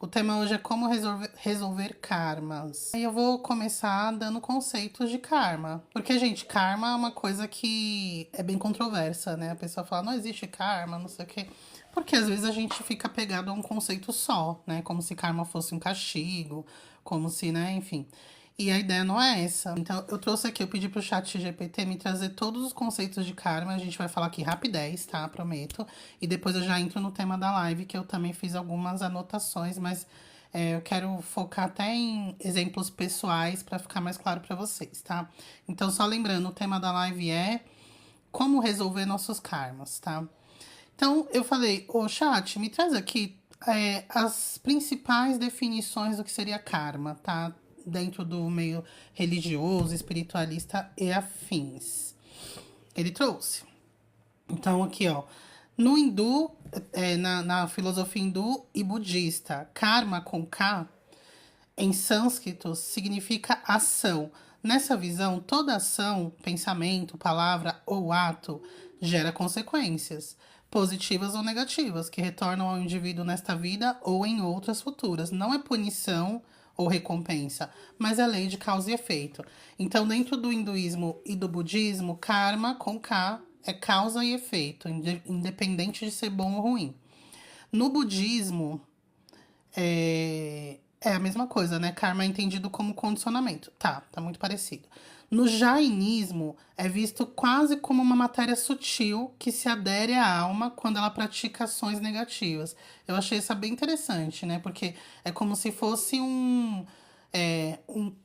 O tema hoje é como resolver karmas. E eu vou começar dando conceitos de karma. Porque, gente, karma é uma coisa que é bem controversa, né? A pessoa fala, não existe karma, não sei o quê. Porque às vezes a gente fica pegado a um conceito só, né? Como se karma fosse um castigo, como se, né, enfim. E a ideia não é essa. Então, eu trouxe aqui, eu pedi pro chat GPT me trazer todos os conceitos de karma. A gente vai falar aqui rapidez, tá? Prometo. E depois eu já entro no tema da live, que eu também fiz algumas anotações, mas eu quero focar até em exemplos pessoais para ficar mais claro para vocês, tá? Então, só lembrando, o tema da live é como resolver nossos karmas, tá? Então, eu falei, ô chat, me traz aqui as principais definições do que seria karma, tá? Dentro do meio religioso, espiritualista e afins. Ele trouxe. Então, aqui, ó. No hindu, na filosofia hindu e budista, karma com K, em sânscrito, significa ação. Nessa visão, toda ação, pensamento, palavra ou ato gera consequências, positivas ou negativas, que retornam ao indivíduo nesta vida ou em outras futuras. Não é punição ou recompensa, mas é lei de causa e efeito. Então, dentro do hinduísmo e do budismo, karma com K é causa e efeito, independente de ser bom ou ruim. No budismo, é a mesma coisa, né? Karma é entendido como condicionamento. Tá muito parecido. No jainismo, é visto quase como uma matéria sutil que se adere à alma quando ela pratica ações negativas. Eu achei isso bem interessante, né? Porque é como se fosse um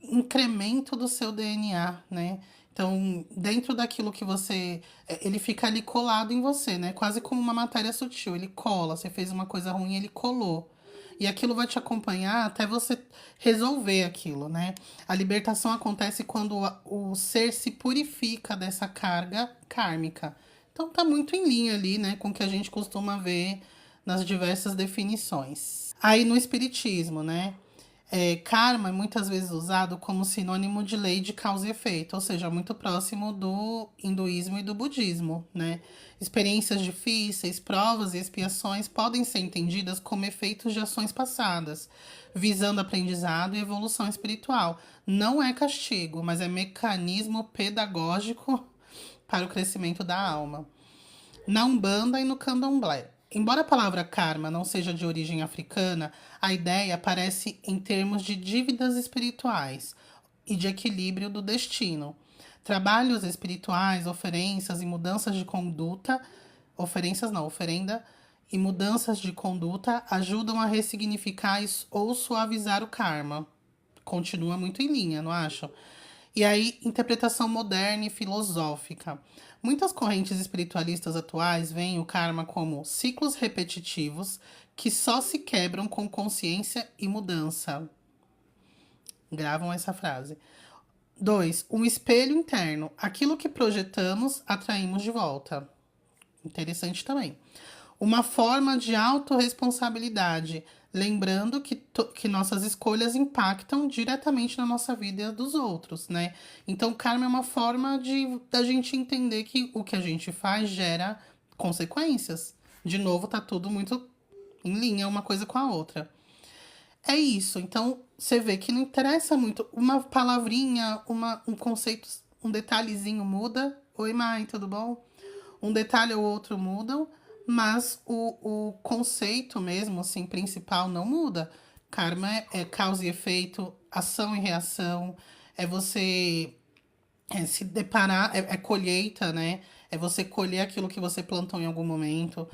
incremento do seu DNA, né? Então, dentro daquilo que você. Ele fica ali colado em você, né? Quase como uma matéria sutil. Ele cola. Você fez uma coisa ruim, ele colou. E aquilo vai te acompanhar até você resolver aquilo, né? A libertação acontece quando o ser se purifica dessa carga kármica. Então tá muito em linha ali, né, com o que a gente costuma ver nas diversas definições. Aí no espiritismo, né? Karma é muitas vezes usado como sinônimo de lei de causa e efeito, ou seja, muito próximo do hinduísmo e do budismo, né? Experiências difíceis, provas e expiações podem ser entendidas como efeitos de ações passadas, visando aprendizado e evolução espiritual. Não é castigo, mas é mecanismo pedagógico para o crescimento da alma. Na Umbanda e no Candomblé. Embora a palavra karma não seja de origem africana, a ideia aparece em termos de dívidas espirituais e de equilíbrio do destino. Trabalhos espirituais, oferências e mudanças de conduta, oferenda e mudanças de conduta ajudam a ressignificar ou suavizar o karma. Continua muito em linha, não acham? E aí, interpretação moderna e filosófica. Muitas correntes espiritualistas atuais veem o karma como ciclos repetitivos que só se quebram com consciência e mudança. Gravam essa frase. 2. Um espelho interno. Aquilo que projetamos, atraímos de volta. Interessante também. Uma forma de autorresponsabilidade, lembrando que nossas escolhas impactam diretamente na nossa vida e a dos outros, né? Então, karma é uma forma da gente entender que o que a gente faz gera consequências. De novo, tá tudo muito em linha uma coisa com a outra. É isso. Então, você vê que não interessa muito. Uma palavrinha, um conceito, um detalhezinho muda. Oi, mãe, tudo bom? Um detalhe ou outro mudam, mas o conceito mesmo, assim, principal não muda. Karma é causa e efeito, ação e reação, é você se deparar, é colheita, né? É você colher aquilo que você plantou em algum momento.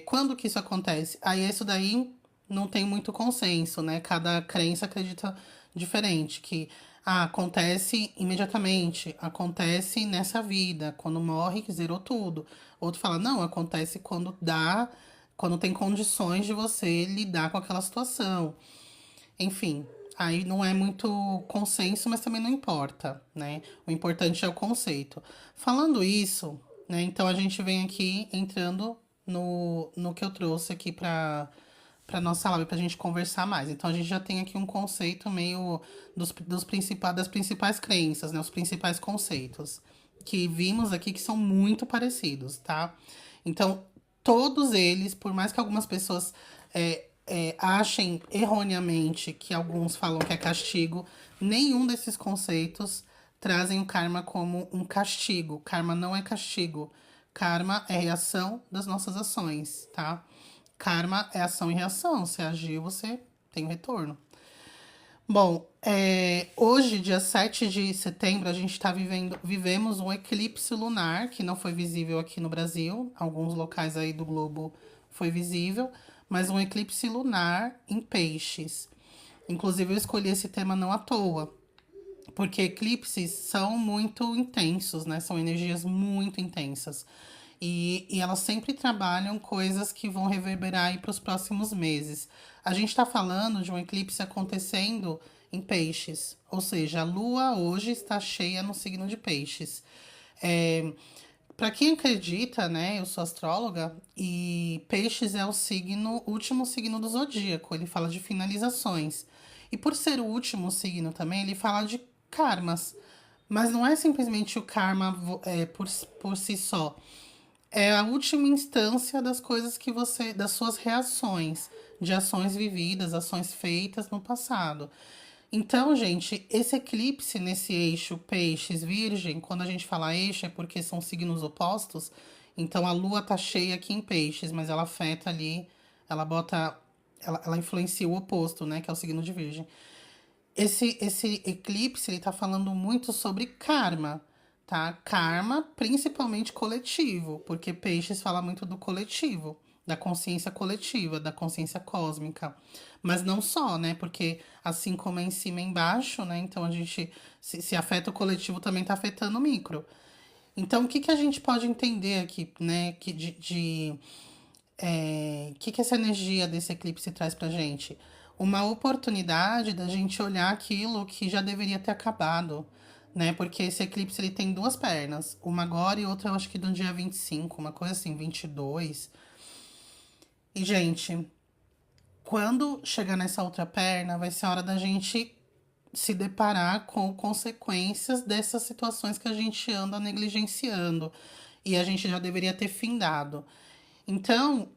Quando que isso acontece? Aí isso daí não tem muito consenso, né? Cada crença acredita diferente, que acontece imediatamente, acontece nessa vida, quando morre, zerou tudo. Outro fala, não, acontece quando tem condições de você lidar com aquela situação. Enfim, aí não é muito consenso, mas também não importa, né? O importante é o conceito. Falando isso, né? Então a gente vem aqui entrando no que eu trouxe aqui para nossa live, para a gente conversar mais. Então a gente já tem aqui um conceito meio das principais crenças, né? Os principais conceitos que vimos aqui que são muito parecidos, tá? Então, todos eles, por mais que algumas pessoas achem erroneamente que alguns falam que é castigo, nenhum desses conceitos trazem o karma como um castigo. Karma não é castigo. Karma é reação das nossas ações, tá? Karma é ação e reação. Você agiu, você tem um retorno. Bom, hoje, dia 7 de setembro, a gente está vivemos um eclipse lunar, que não foi visível aqui no Brasil. Alguns locais aí do globo foi visível, mas um eclipse lunar em peixes. Inclusive, eu escolhi esse tema não à toa, porque eclipses são muito intensos, né? São energias muito intensas. E elas sempre trabalham coisas que vão reverberar aí para os próximos meses. A gente está falando de um eclipse acontecendo em peixes, ou seja, a lua hoje está cheia no signo de peixes. É, para quem acredita, né, eu sou astróloga e peixes é o signo, o último signo do zodíaco, ele fala de finalizações. E por ser o último signo também, ele fala de karmas. Mas não é simplesmente o karma por si só. É a última instância das coisas que você, das suas reações, de ações vividas, ações feitas no passado. Então, gente, esse eclipse nesse eixo Peixes-Virgem, quando a gente fala eixo é porque são signos opostos. Então, a lua tá cheia aqui em Peixes, mas ela afeta ali, ela bota, ela influencia o oposto, né, que é o signo de Virgem. Esse eclipse, ele tá falando muito sobre karma, tá? Karma, principalmente coletivo, porque Peixes fala muito do coletivo, da consciência coletiva, da consciência cósmica. Mas não só, né? Porque assim como é em cima e embaixo, né? Então a gente, se afeta o coletivo, também tá afetando o micro. Então, o que que a gente pode entender aqui, né? Que essa energia desse eclipse traz pra gente? Uma oportunidade da gente olhar aquilo que já deveria ter acabado, né? Porque esse eclipse ele tem duas pernas, uma agora e outra eu acho que do dia 25, uma coisa assim, 22. E, gente, quando chegar nessa outra perna, vai ser a hora da gente se deparar com consequências dessas situações que a gente anda negligenciando. E a gente já deveria ter findado. Então,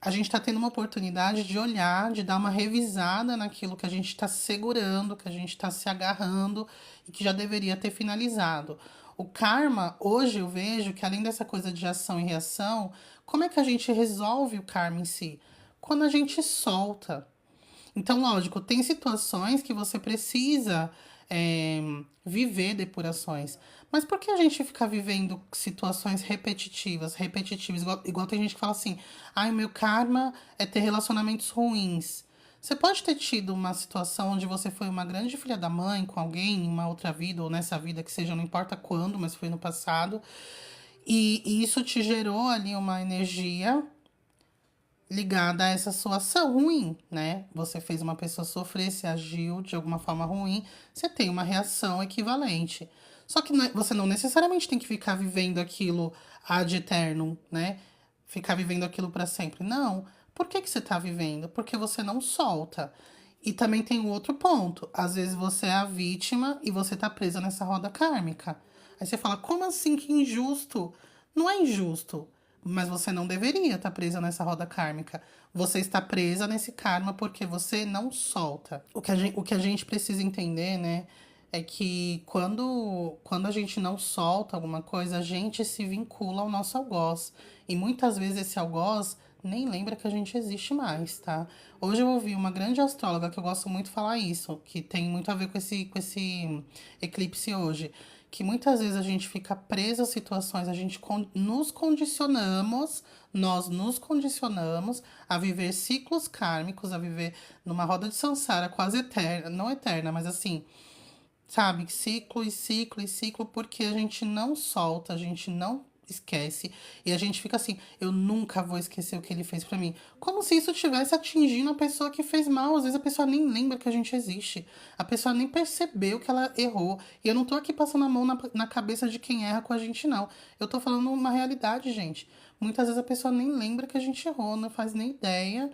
a gente está tendo uma oportunidade de olhar, de dar uma revisada naquilo que a gente está segurando, que a gente está se agarrando e que já deveria ter finalizado. O karma, hoje eu vejo que além dessa coisa de ação e reação, como é que a gente resolve o karma em si? Quando a gente solta. Então, lógico, tem situações que você precisa é, viver depurações. Mas por que a gente fica vivendo situações repetitivas, repetitivas? Igual tem gente que fala assim, ai, meu karma é ter relacionamentos ruins. Você pode ter tido uma situação onde você foi uma grande filha da mãe com alguém em uma outra vida, ou nessa vida que seja, não importa quando, mas foi no passado. E isso te gerou ali uma energia ligada a essa sua ação ruim, né? Você fez uma pessoa sofrer, se agiu de alguma forma ruim, você tem uma reação equivalente. Só que você não necessariamente tem que ficar vivendo aquilo ad eternum, né? Ficar vivendo aquilo para sempre. Não. Por que que você tá vivendo? Porque você não solta. E também tem um outro ponto. Às vezes você é a vítima e você tá presa nessa roda kármica. Aí você fala, como assim que injusto? Não é injusto, mas você não deveria estar presa nessa roda kármica. Você está presa nesse karma porque você não solta. O que a gente precisa entender, né, é que quando a gente não solta alguma coisa, a gente se vincula ao nosso algoz. E muitas vezes esse algoz nem lembra que a gente existe mais, tá? Hoje eu ouvi uma grande astróloga que eu gosto muito de falar isso, que tem muito a ver com esse eclipse hoje, que muitas vezes a gente fica preso a situações, a gente nos condicionamos, nós nos condicionamos a viver ciclos kármicos, a viver numa roda de samsara quase eterna, não eterna, mas assim, sabe, ciclo e ciclo e ciclo, porque a gente não solta, a gente não esquece e a gente fica assim, eu nunca vou esquecer o que ele fez pra mim. Como se isso estivesse atingindo a pessoa que fez mal. Às vezes a pessoa nem lembra que a gente existe. A pessoa nem percebeu que ela errou. E eu não tô aqui passando a mão na cabeça de quem erra com a gente, não. Eu tô falando uma realidade, gente. Muitas vezes a pessoa nem lembra que a gente errou, não faz nem ideia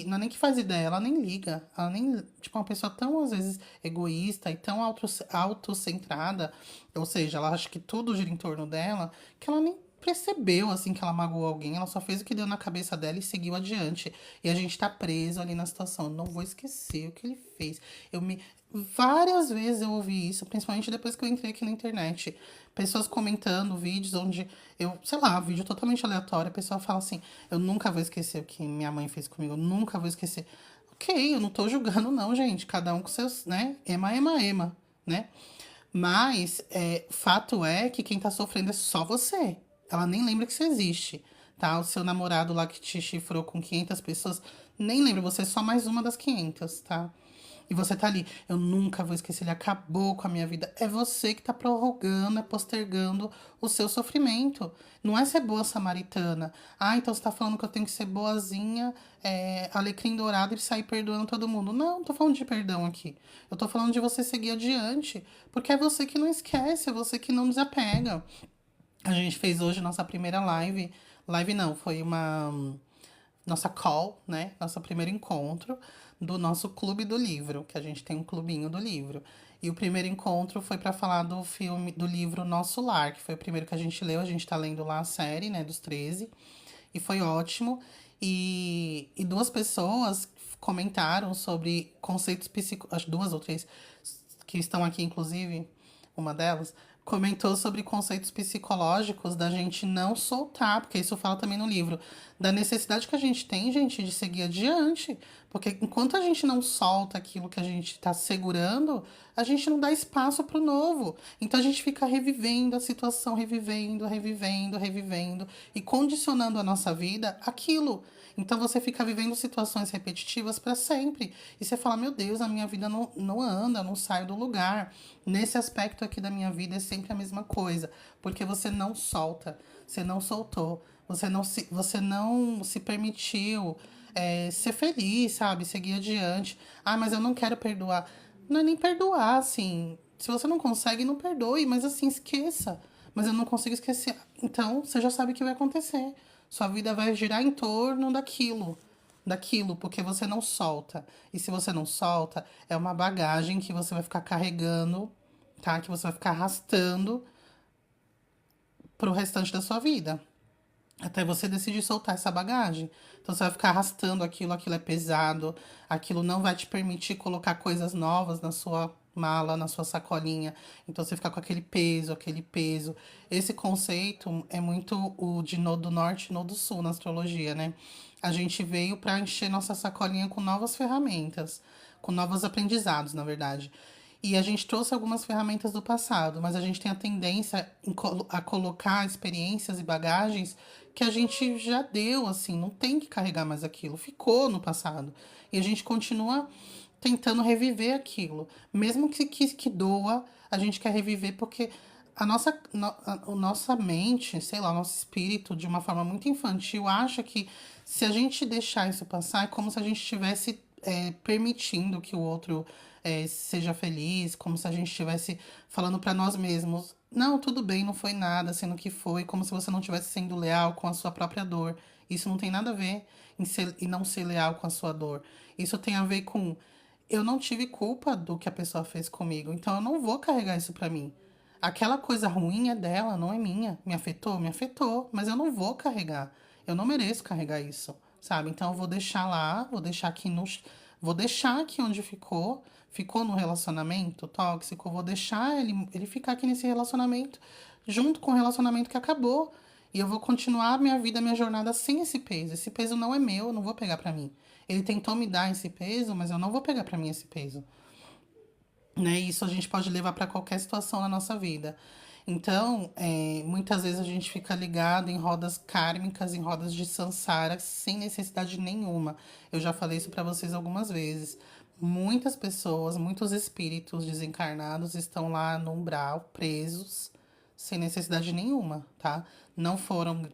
não é nem que faz ideia, ela nem liga. Ela nem. Tipo, uma pessoa tão, às vezes, egoísta e tão autocentrada, ou seja, ela acha que tudo gira em torno dela, que ela nem percebeu, assim, que ela magoou alguém. Ela só fez o que deu na cabeça dela e seguiu adiante. E a gente tá preso ali na situação. Não vou esquecer o que ele fez. Várias vezes eu ouvi isso, principalmente depois que eu entrei aqui na internet. Pessoas comentando vídeos onde sei lá, vídeo totalmente aleatório, a pessoa fala assim: eu nunca vou esquecer o que minha mãe fez comigo, eu nunca vou esquecer. Ok, eu não tô julgando, não, gente. Cada um com seus, né? Ema, né? Mas, fato é que quem tá sofrendo é só você. Ela nem lembra que você existe, tá? O seu namorado lá que te chifrou com 500 pessoas, nem lembra, você é só mais uma das 500, tá? E você tá ali, eu nunca vou esquecer, ele acabou com a minha vida. É você que tá prorrogando, postergando o seu sofrimento. Não é ser boa samaritana. Ah, então você tá falando que eu tenho que ser boazinha, alecrim dourado e sair perdoando todo mundo. Não, não tô falando de perdão aqui. Eu tô falando de você seguir adiante. Porque é você que não esquece, é você que não desapega. A gente fez hoje nossa primeira live. Live não, foi uma nossa call, né? Nosso primeiro encontro do nosso clube do livro, que a gente tem um clubinho do livro. E o primeiro encontro foi para falar do filme, do livro Nosso Lar, que foi o primeiro que a gente leu. A gente tá lendo lá a série, né, dos 13. E foi ótimo. E duas pessoas comentaram sobre conceitos psicológicos, acho duas ou três, que estão aqui, inclusive, uma delas, comentou sobre conceitos psicológicos da gente não soltar, porque isso fala também no livro, da necessidade que a gente tem, gente, de seguir adiante. Porque enquanto a gente não solta aquilo que a gente está segurando, a gente não dá espaço para o novo. Então a gente fica revivendo a situação, revivendo, e condicionando a nossa vida àquilo. Então você fica vivendo situações repetitivas para sempre. E você fala, meu Deus, a minha vida não anda, não saio do lugar. Nesse aspecto aqui da minha vida é sempre a mesma coisa. Porque você não solta, você não soltou, você não se permitiu ser feliz, sabe? Seguir adiante. Ah, mas eu não quero perdoar. Não é nem perdoar, assim. Se você não consegue, não perdoe, mas assim, esqueça. Mas eu não consigo esquecer. Então, você já sabe o que vai acontecer. Sua vida vai girar em torno daquilo, porque você não solta. E se você não solta, é uma bagagem que você vai ficar carregando, tá? Que você vai ficar arrastando pro restante da sua vida. Até você decidir soltar essa bagagem. Então você vai ficar arrastando aquilo é pesado, aquilo não vai te permitir colocar coisas novas na sua mala, na sua sacolinha. Então você fica com aquele peso, aquele peso. Esse conceito é muito o de nodo norte e nodo sul na astrologia, né? A gente veio para encher nossa sacolinha com novas ferramentas, com novos aprendizados, na verdade. E a gente trouxe algumas ferramentas do passado, mas a gente tem a tendência a colocar experiências e bagagens que a gente já deu, assim, não tem que carregar mais aquilo, ficou no passado. E a gente continua tentando reviver aquilo. Mesmo que doa, a gente quer reviver porque a nossa mente, sei lá, o nosso espírito, de uma forma muito infantil, acha que se a gente deixar isso passar, é como se a gente estivesse permitindo que o outro seja feliz, como se a gente estivesse falando para nós mesmos, não, tudo bem, não foi nada, sendo que foi, como se você não estivesse sendo leal com a sua própria dor. Isso não tem nada a ver em não ser leal com a sua dor. Isso tem a ver com eu não tive culpa do que a pessoa fez comigo, então eu não vou carregar isso pra mim. Aquela coisa ruim é dela, não é minha. Me afetou? Me afetou, mas eu não vou carregar. Eu não mereço carregar isso, sabe? Então eu vou deixar lá, vou deixar aqui onde ficou no relacionamento tóxico, vou deixar ele ficar aqui nesse relacionamento, junto com o relacionamento que acabou. E eu vou continuar a minha vida, a minha jornada sem esse peso. Esse peso não é meu, eu não vou pegar pra mim. Ele tentou me dar esse peso, mas eu não vou pegar pra mim esse peso. Né? Isso a gente pode levar para qualquer situação na nossa vida. Então, muitas vezes a gente fica ligado em rodas kármicas, em rodas de samsara, sem necessidade nenhuma. Eu já falei isso para vocês algumas vezes. Muitas pessoas, muitos espíritos desencarnados estão lá no umbral, presos, sem necessidade nenhuma, tá? Não foram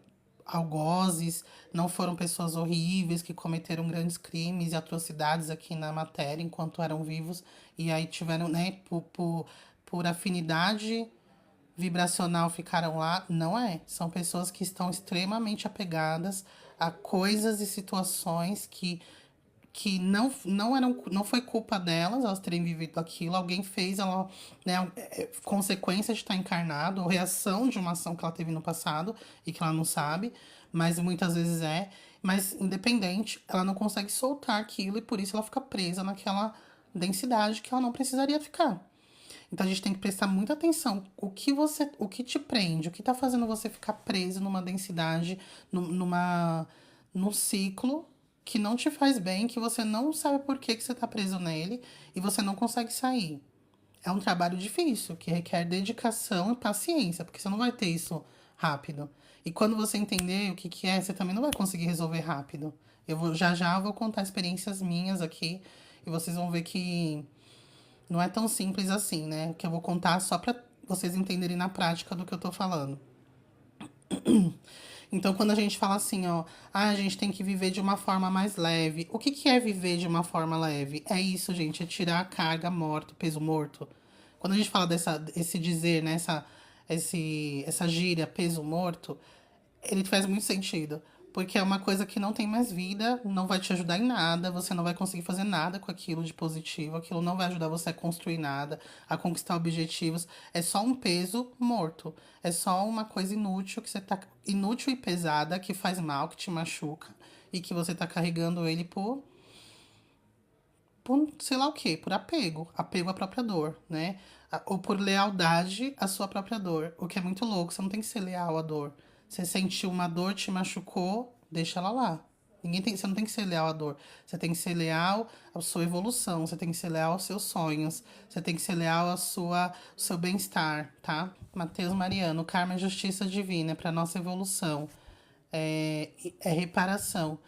algozes, não foram pessoas horríveis que cometeram grandes crimes e atrocidades aqui na matéria enquanto eram vivos e aí tiveram, né, por afinidade vibracional ficaram lá. Não é. São pessoas que estão extremamente apegadas a coisas e situações que que não foi culpa delas, elas terem vivido aquilo, alguém fez ela, né, consequência de estar encarnado, ou reação de uma ação que ela teve no passado e que ela não sabe, mas muitas vezes é. Mas independente, ela não consegue soltar aquilo e por isso ela fica presa naquela densidade que ela não precisaria ficar. Então a gente tem que prestar muita atenção. O que te prende, o que tá fazendo você ficar preso numa densidade, num ciclo que não te faz bem, que você não sabe por que você tá preso nele e você não consegue sair. É um trabalho difícil, que requer dedicação e paciência, porque você não vai ter isso rápido. E quando você entender o que que é, você também não vai conseguir resolver rápido. Já vou contar experiências minhas aqui e vocês vão ver que não é tão simples assim, né? Que eu vou contar só para vocês entenderem na prática do que eu tô falando. Então, quando a gente fala assim, ó, a gente tem que viver de uma forma mais leve. O que que é viver de uma forma leve? É isso, gente, é tirar a carga morto, peso morto. Quando a gente fala esse dizer, né, essa gíria, peso morto, ele faz muito sentido. Porque é uma coisa que não tem mais vida, não vai te ajudar em nada, você não vai conseguir fazer nada com aquilo de positivo, aquilo não vai ajudar você a construir nada, a conquistar objetivos. É só um peso morto. É só uma coisa inútil que você tá. Inútil e pesada, que faz mal, que te machuca, e que você tá carregando ele por sei lá o quê, por apego, apego à própria dor, né? Ou por lealdade à sua própria dor, o que é muito louco, você não tem que ser leal à dor. Você sentiu uma dor, te machucou, deixa ela lá. Você não tem que ser leal à dor. Você tem que ser leal à sua evolução, você tem que ser leal aos seus sonhos, você tem que ser leal ao seu bem-estar, tá? Mateus Mariano, karma é justiça divina, é para nossa evolução. É reparação.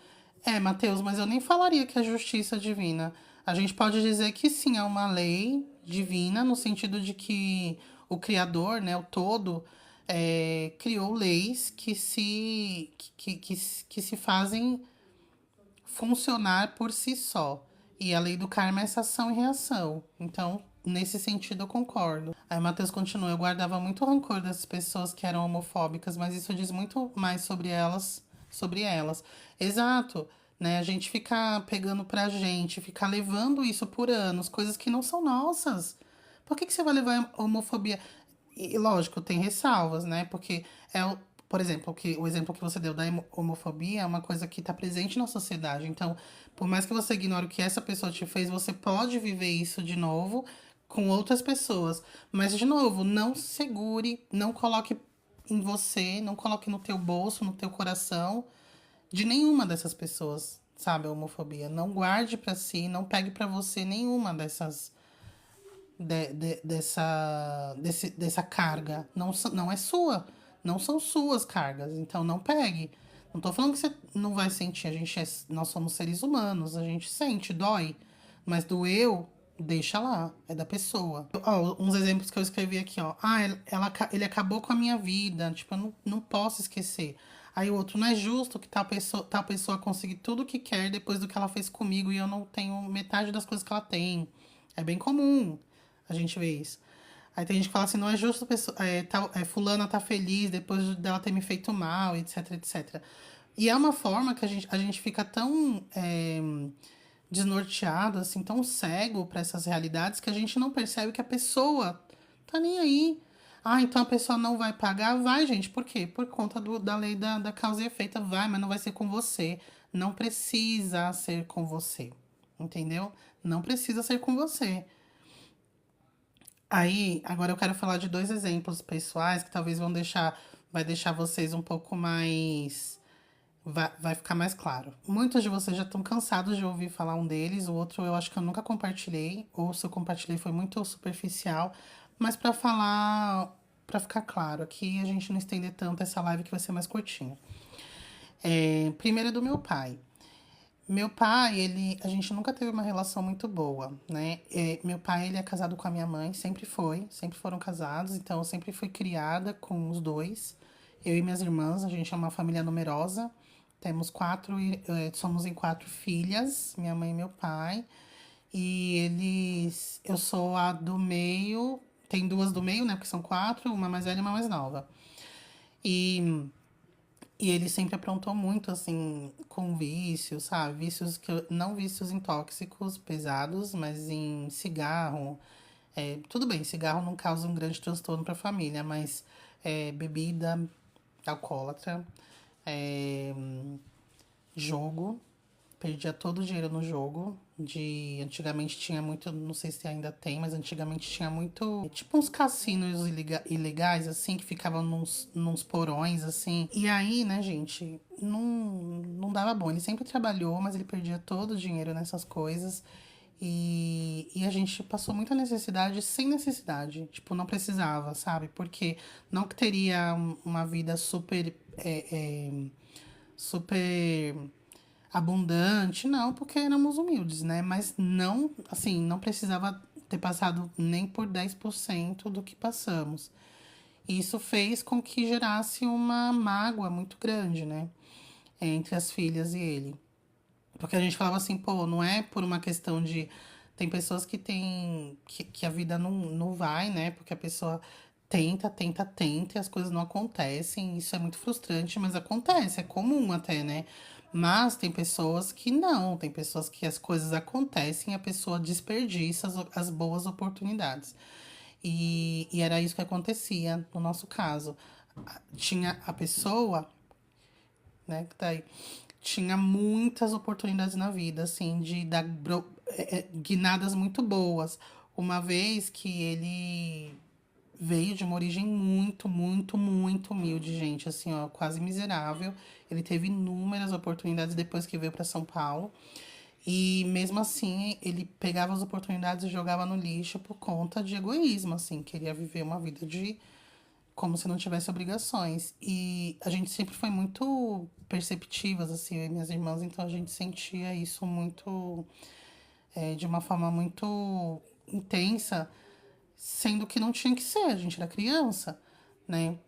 Mateus, mas eu nem falaria que é justiça divina. A gente pode dizer que sim, é uma lei divina, no sentido de que o Criador, né, o todo, criou leis que se fazem funcionar por si só. E a lei do karma é essa ação e reação. Então, nesse sentido, eu concordo. Aí o Matheus continua: eu guardava muito rancor das pessoas que eram homofóbicas, mas isso diz muito mais sobre elas, sobre elas. Exato. Né? A gente fica pegando pra gente, ficar levando isso por anos, coisas que não são nossas. Por que você vai levar a homofobia? E lógico, tem ressalvas, né? Porque por exemplo, o exemplo que você deu da homofobia é uma coisa que está presente na sociedade. Então, por mais que você ignore o que essa pessoa te fez, você pode viver isso de novo com outras pessoas. Mas, de novo, não segure, não coloque em você, não coloque no teu bolso, no teu coração, de nenhuma dessas pessoas, sabe, a homofobia. Não guarde pra si, não pegue pra você nenhuma dessa carga. Não é sua. Não são suas cargas. Então não pegue. Não tô falando que você não vai sentir. Nós somos seres humanos. A gente sente, dói. Mas do eu, deixa lá. É da pessoa. Ó, uns exemplos que eu escrevi aqui, ó. Ele acabou com a minha vida. Tipo, eu não posso esquecer. Aí o outro, não é justo que tal pessoa conseguir tudo o que quer depois do que ela fez comigo e eu não tenho metade das coisas que ela tem. É bem comum a gente ver isso. Aí tem gente que fala assim, não é justo fulana tá feliz depois dela ter me feito mal, etc, etc. E é uma forma que a gente fica tão desnorteado, assim, tão cego para essas realidades que a gente não percebe que a pessoa tá nem aí. Ah, então a pessoa não vai pagar? Vai, gente. Por quê? Por conta da lei da causa e efeito. Vai, mas não vai ser com você. Não precisa ser com você. Entendeu? Não precisa ser com você. Aí, agora eu quero falar de dois exemplos pessoais que talvez vai deixar vocês um pouco mais, vai ficar mais claro. Muitos de vocês já estão cansados de ouvir falar um deles, o outro eu acho que eu nunca compartilhei, ou se eu compartilhei foi muito superficial, mas pra falar, pra ficar claro, aqui a gente não estender tanto essa live que vai ser mais curtinha. Primeiro é do meu pai. Meu pai, a gente nunca teve uma relação muito boa, né? Meu pai, ele é casado com a minha mãe, sempre foram casados, então eu sempre fui criada com os dois. Eu e minhas irmãs, a gente é uma família numerosa, temos somos em quatro filhas, minha mãe e meu pai. Eu sou a do meio, tem duas do meio, né? Porque são quatro, uma mais velha e uma mais nova. E E ele sempre aprontou muito, assim, com vícios, sabe? Vícios que não vícios em tóxicos pesados, mas em cigarro. Tudo bem, cigarro não causa um grande transtorno para a família, mas bebida alcoólatra, é, jogo, perdia todo o dinheiro no jogo. Antigamente tinha muito, não sei se ainda tem, mas antigamente tinha muito, tipo uns cassinos ilegais, assim, que ficavam nos porões, assim. E aí, né, gente, não dava bom. Ele sempre trabalhou, mas ele perdia todo o dinheiro nessas coisas. E a gente passou muita necessidade sem necessidade. Tipo, não precisava, sabe? Porque não que teria uma vida super abundante, não, porque éramos humildes, né? Mas não, assim, não precisava ter passado nem por 10% do que passamos. E isso fez com que gerasse uma mágoa muito grande, né? Entre as filhas e ele. Porque a gente falava assim, pô, não é por uma questão de. Tem pessoas que tem. Que a vida não vai, né? Porque a pessoa tenta e as coisas não acontecem. Isso é muito frustrante, mas acontece, é comum até, né? Mas tem pessoas que não, tem pessoas que as coisas acontecem e a pessoa desperdiça as boas oportunidades. E era isso que acontecia no nosso caso. Tinha a pessoa, né, que tá aí, tinha muitas oportunidades na vida, assim, de dar guinadas muito boas. Uma vez que ele veio de uma origem muito humilde, gente, assim, ó, quase miserável. Ele teve inúmeras oportunidades depois que veio para São Paulo. E mesmo assim, ele pegava as oportunidades e jogava no lixo por conta de egoísmo, assim, queria viver uma vida de como se não tivesse obrigações. E a gente sempre foi muito perceptivas, assim, eu e minhas irmãs, então a gente sentia isso muito, de uma forma muito intensa, sendo que não tinha que ser, a gente era criança, né?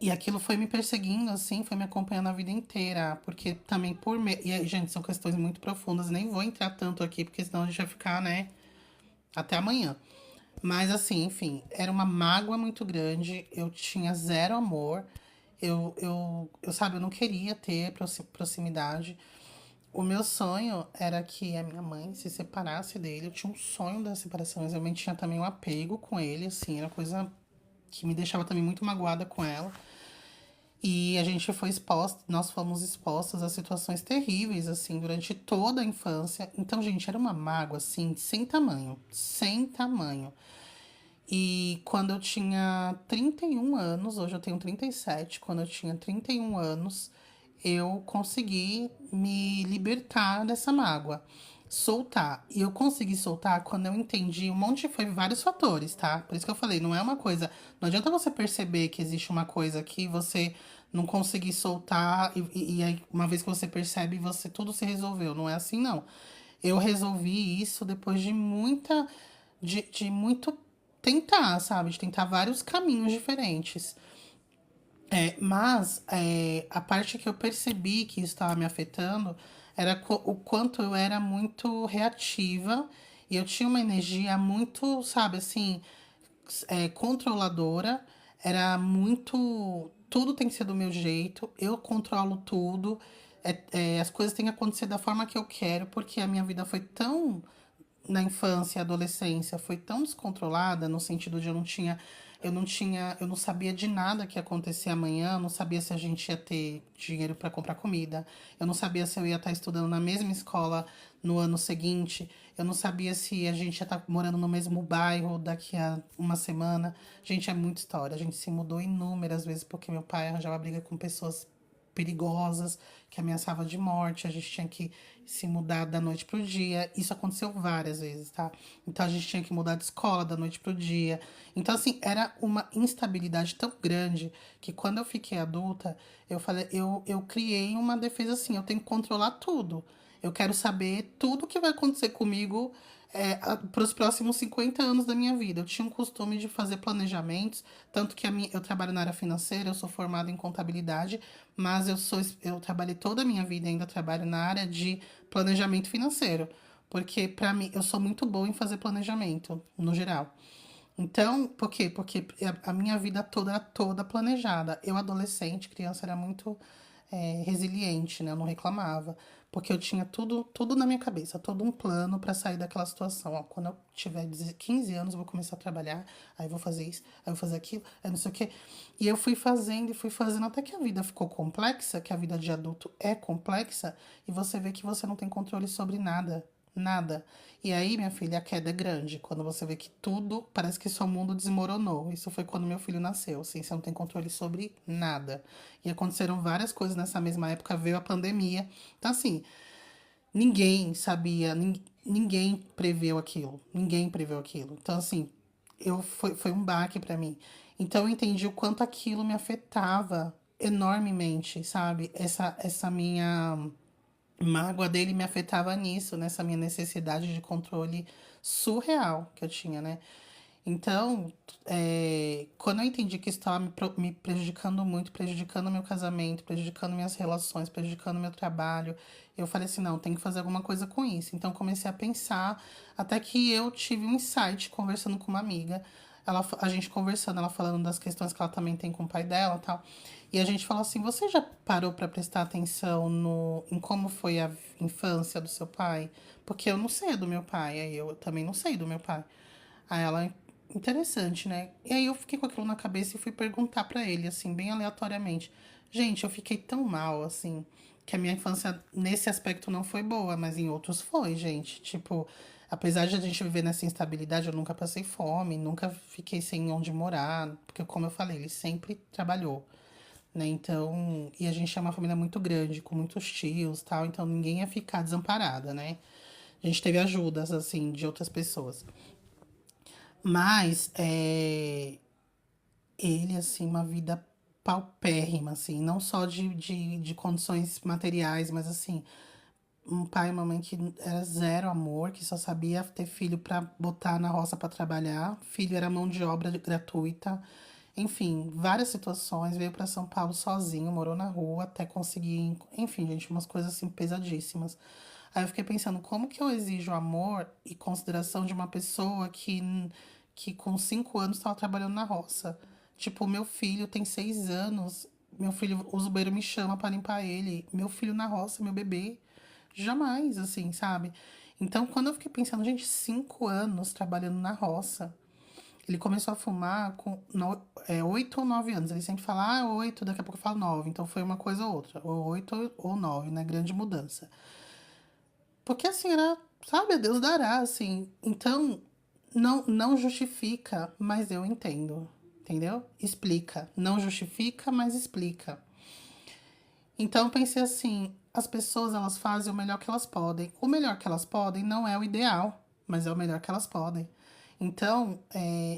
E aquilo foi me perseguindo, assim, foi me acompanhando a vida inteira, porque também E aí, gente, são questões muito profundas, nem vou entrar tanto aqui, porque senão a gente vai ficar, né, até amanhã. Mas assim, enfim, era uma mágoa muito grande, eu tinha zero amor, sabe, eu não queria ter proximidade. O meu sonho era que a minha mãe se separasse dele, eu tinha um sonho da separação, mas eu tinha também um apego com ele, assim, era coisa que me deixava também muito magoada com ela. E a gente foi exposta, nós fomos expostas a situações terríveis, assim, durante toda a infância. Então, gente, era uma mágoa, assim, sem tamanho, sem tamanho. E quando eu tinha 31 anos, hoje eu tenho 37, quando eu tinha 31 anos, eu consegui me libertar dessa mágoa, soltar. E eu consegui soltar quando eu entendi um monte, foi vários fatores, tá? Por isso que eu falei, não é uma coisa, não adianta você perceber que existe uma coisa que você não conseguir soltar e aí uma vez que você percebe, você tudo se resolveu. Não é assim, não. Eu resolvi isso depois de muito tentar, sabe? De tentar vários caminhos diferentes. Mas a parte que eu percebi que isso estava me afetando era o quanto eu era muito reativa e eu tinha uma energia muito, sabe, assim, controladora. Era muito. Tudo tem que ser do meu jeito, eu controlo tudo, as coisas têm que acontecer da forma que eu quero, porque a minha vida foi tão na infância e adolescência foi tão descontrolada no sentido de eu não sabia de nada que ia acontecer amanhã, eu não sabia se a gente ia ter dinheiro para comprar comida, eu não sabia se eu ia estar estudando na mesma escola no ano seguinte, eu não sabia se a gente ia estar morando no mesmo bairro daqui a uma semana. Gente, é muita história. A gente se mudou inúmeras vezes porque meu pai arranjava briga com pessoas perigosas, que ameaçava de morte, a gente tinha que se mudar da noite pro dia. Isso aconteceu várias vezes, tá? Então a gente tinha que mudar de escola da noite pro dia. Então, assim, era uma instabilidade tão grande que quando eu fiquei adulta, eu falei, eu criei uma defesa assim, eu tenho que controlar tudo. Eu quero saber tudo que vai acontecer comigo para os próximos 50 anos da minha vida. Eu tinha um costume de fazer planejamentos, tanto que eu trabalho na área financeira, eu sou formada em contabilidade, mas eu trabalhei toda a minha vida, ainda trabalho na área de planejamento financeiro, porque para mim eu sou muito boa em fazer planejamento, no geral. Então, por quê? Porque a minha vida toda era toda planejada. Eu, adolescente, criança, era muito resiliente, né? Eu não reclamava. Porque eu tinha tudo na minha cabeça, todo um plano para sair daquela situação. Ó, quando eu tiver 15 anos, eu vou começar a trabalhar, aí eu vou fazer isso, aí eu vou fazer aquilo, aí não sei o quê. E eu fui fazendo até que a vida ficou complexa, que a vida de adulto é complexa, e você vê que você não tem controle sobre nada. Nada. E aí, minha filha, a queda é grande. Quando você vê que tudo, parece que seu mundo desmoronou. Isso foi quando meu filho nasceu, assim, você não tem controle sobre nada. E aconteceram várias coisas nessa mesma época, veio a pandemia. Então, assim, ninguém sabia, ninguém preveu aquilo. Ninguém preveu aquilo. Então, assim, foi um baque pra mim. Então, eu entendi o quanto aquilo me afetava enormemente, sabe? Essa minha mágoa dele me afetava nisso, nessa minha necessidade de controle surreal que eu tinha, né? Então, quando eu entendi que isso estava me prejudicando muito, prejudicando meu casamento, prejudicando minhas relações, prejudicando meu trabalho, eu falei assim, não, tem que fazer alguma coisa com isso. Então, comecei a pensar, até que eu tive um insight conversando com uma amiga, a gente conversando, ela falando das questões que ela também tem com o pai dela e tal. E a gente falou assim, você já parou para prestar atenção em como foi a infância do seu pai? Porque eu não sei do meu pai, aí eu também não sei do meu pai. Aí ela, interessante, né? E aí eu fiquei com aquilo na cabeça e fui perguntar pra ele, assim, bem aleatoriamente. Gente, eu fiquei tão mal, assim, que a minha infância nesse aspecto não foi boa, mas em outros foi, gente. Tipo, apesar de a gente viver nessa instabilidade, eu nunca passei fome, nunca fiquei sem onde morar, porque como eu falei, ele sempre trabalhou, né? Então, e a gente é uma família muito grande, com muitos tios, tal, então ninguém ia ficar desamparada, né? A gente teve ajudas, assim, de outras pessoas. Mas ele, assim, uma vida paupérrima, assim, não só de condições materiais, mas assim, um pai e uma mãe que era zero amor, que só sabia ter filho pra botar na roça pra trabalhar. Filho era mão de obra gratuita. Enfim, várias situações. Veio pra São Paulo sozinho, morou na rua até conseguir. Enfim, gente, umas coisas assim pesadíssimas. Aí eu fiquei pensando, como que eu exijo amor e consideração de uma pessoa que com 5 anos estava trabalhando na roça? Tipo, meu filho tem 6 anos, meu filho, o Zubeiro me chama para limpar ele. Meu filho na roça, meu bebê. Jamais, assim, sabe? Então, quando eu fiquei pensando, gente, 5 anos trabalhando na roça. Ele começou a fumar com 8 ou 9 anos. Ele sempre fala, 8, daqui a pouco eu falo 9. Então foi uma coisa ou outra. Ou 8 ou 9, né? Grande mudança. Porque assim, era, sabe, a Deus dará, assim. Então, não justifica, mas eu entendo. Entendeu? Explica. Não justifica, mas explica. Então, eu pensei assim: as pessoas elas fazem o melhor que elas podem. O melhor que elas podem não é o ideal, mas é o melhor que elas podem. Então,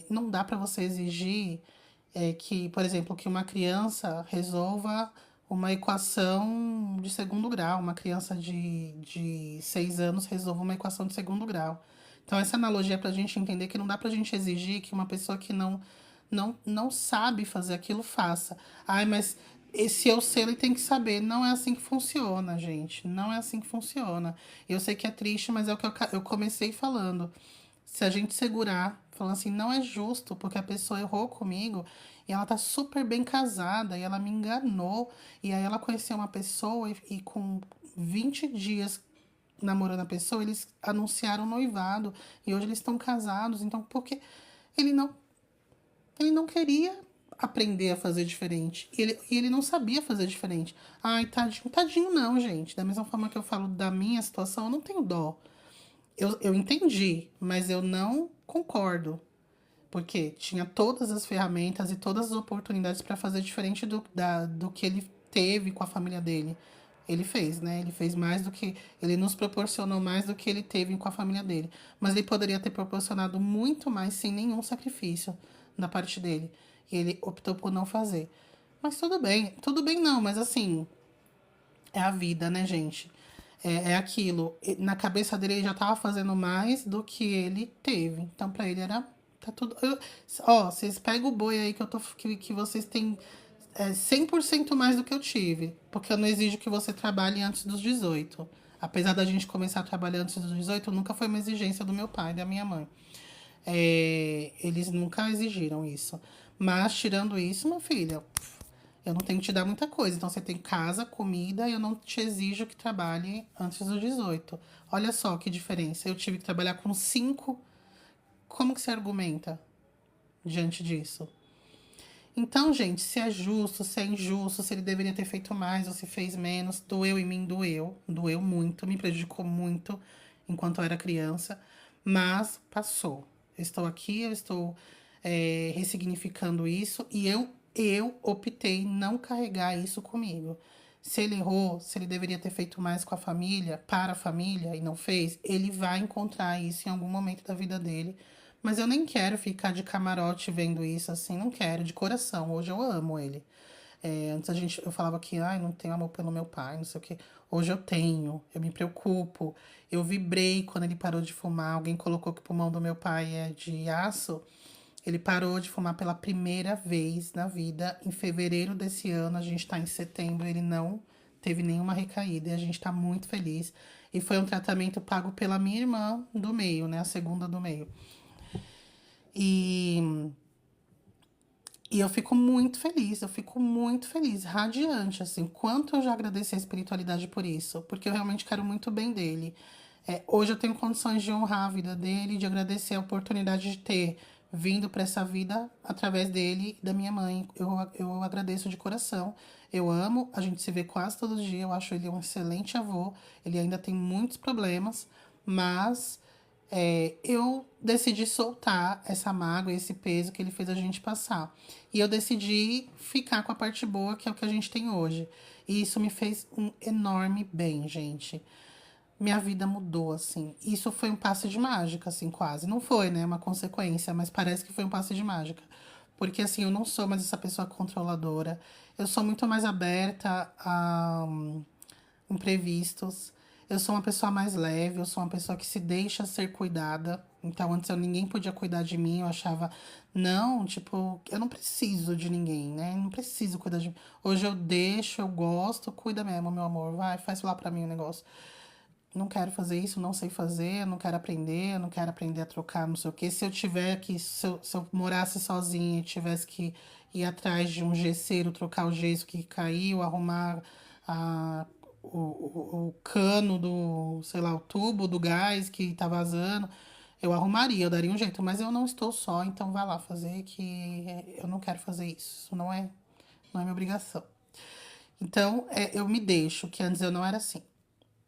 não dá para você exigir que, por exemplo, que uma criança resolva uma equação de segundo grau, uma criança de 6 anos resolva uma equação de segundo grau. Então, essa analogia é para a gente entender que não dá para a gente exigir que uma pessoa que não sabe fazer aquilo faça. Ai, mas se eu sei, ele tem que saber. Não é assim que funciona, gente. Não é assim que funciona. Eu sei que é triste, mas é o que eu comecei falando. Se a gente segurar, falando assim, não é justo, porque a pessoa errou comigo e ela tá super bem casada e ela me enganou. E aí ela conheceu uma pessoa e com 20 dias namorando a pessoa, eles anunciaram o noivado e hoje eles estão casados. Então, porque ele não ele não queria aprender a fazer diferente. E ele não sabia fazer diferente. Ai, tadinho. Tadinho não, gente. Da mesma forma que eu falo da minha situação, eu não tenho dó. Eu entendi, mas eu não concordo. Porque tinha todas as ferramentas e todas as oportunidades para fazer diferente do que ele teve com a família dele. Ele fez, né? Ele fez mais do que. Ele nos proporcionou mais do que ele teve com a família dele. Mas ele poderia ter proporcionado muito mais sem nenhum sacrifício da parte dele. E ele optou por não fazer. Mas tudo bem. Tudo bem não, mas assim, é a vida, né, gente? É aquilo. Na cabeça dele, ele já tava fazendo mais do que ele teve. Então, pra ele era. Tá tudo. Ó, vocês pegam o boi aí que vocês têm 100% mais do que eu tive. Porque eu não exijo que você trabalhe antes dos 18. Apesar da gente começar a trabalhar antes dos 18, nunca foi uma exigência do meu pai e da minha mãe. Eles nunca exigiram isso. Mas, tirando isso, minha filha, eu não tenho que te dar muita coisa. Então, você tem casa, comida, e eu não te exijo que trabalhe antes dos 18. Olha só que diferença. Eu tive que trabalhar com 5. Como que você argumenta diante disso? Então, gente, se é justo, se é injusto, se ele deveria ter feito mais ou se fez menos, doeu em mim, doeu. Doeu muito, me prejudicou muito enquanto eu era criança, mas passou. Eu estou aqui, eu estou ressignificando isso e eu optei em não carregar isso comigo. Se ele errou, se ele deveria ter feito mais com a família, para a família, e não fez, ele vai encontrar isso em algum momento da vida dele. Mas eu nem quero ficar de camarote vendo isso assim, não quero, de coração. Hoje eu amo ele. Antes eu falava que ai, não tenho amor pelo meu pai, não sei o quê. Hoje eu tenho, eu me preocupo. Eu vibrei quando ele parou de fumar. Alguém colocou que o pulmão do meu pai é de aço. Ele parou de fumar pela primeira vez na vida. Em fevereiro desse ano, a gente tá em setembro, ele não teve nenhuma recaída e a gente tá muito feliz. E foi um tratamento pago pela minha irmã do meio, né? A segunda do meio. E, e eu fico muito feliz, radiante, assim. Quanto eu já agradeci a espiritualidade por isso, porque eu realmente quero muito bem dele. Hoje eu tenho condições de honrar a vida dele, de agradecer a oportunidade de ter vindo para essa vida através dele e da minha mãe. Eu agradeço de coração. Eu amo, a gente se vê quase todo dia. Eu acho ele um excelente avô. Ele ainda tem muitos problemas, mas eu decidi soltar essa mágoa, esse peso que ele fez a gente passar. E eu decidi ficar com a parte boa, que é o que a gente tem hoje. E isso me fez um enorme bem, gente. Minha vida mudou, assim. Isso foi um passe de mágica, assim, quase. Não foi, né? Uma consequência, mas parece que foi um passe de mágica. Porque, assim, eu não sou mais essa pessoa controladora. Eu sou muito mais aberta a imprevistos. Eu sou uma pessoa mais leve, eu sou uma pessoa que se deixa ser cuidada. Então, antes ninguém podia cuidar de mim, eu achava, não, tipo, eu não preciso de ninguém, né? Eu não preciso cuidar de mim. Hoje eu deixo, eu gosto, cuida mesmo, meu amor, vai, faz lá pra mim o negócio. Não quero fazer isso, não sei fazer, não quero aprender, não quero aprender a trocar, não sei o quê. Se eu tiver que, se eu morasse sozinha e tivesse que ir atrás de um gesseiro, trocar o gesso que caiu, arrumar a, o cano do, sei lá, o tubo do gás que tá vazando, eu arrumaria, eu daria um jeito. Mas eu não estou só, então vai lá fazer que eu não quero fazer isso. Isso não é minha obrigação. Então, eu me deixo, que antes eu não era assim.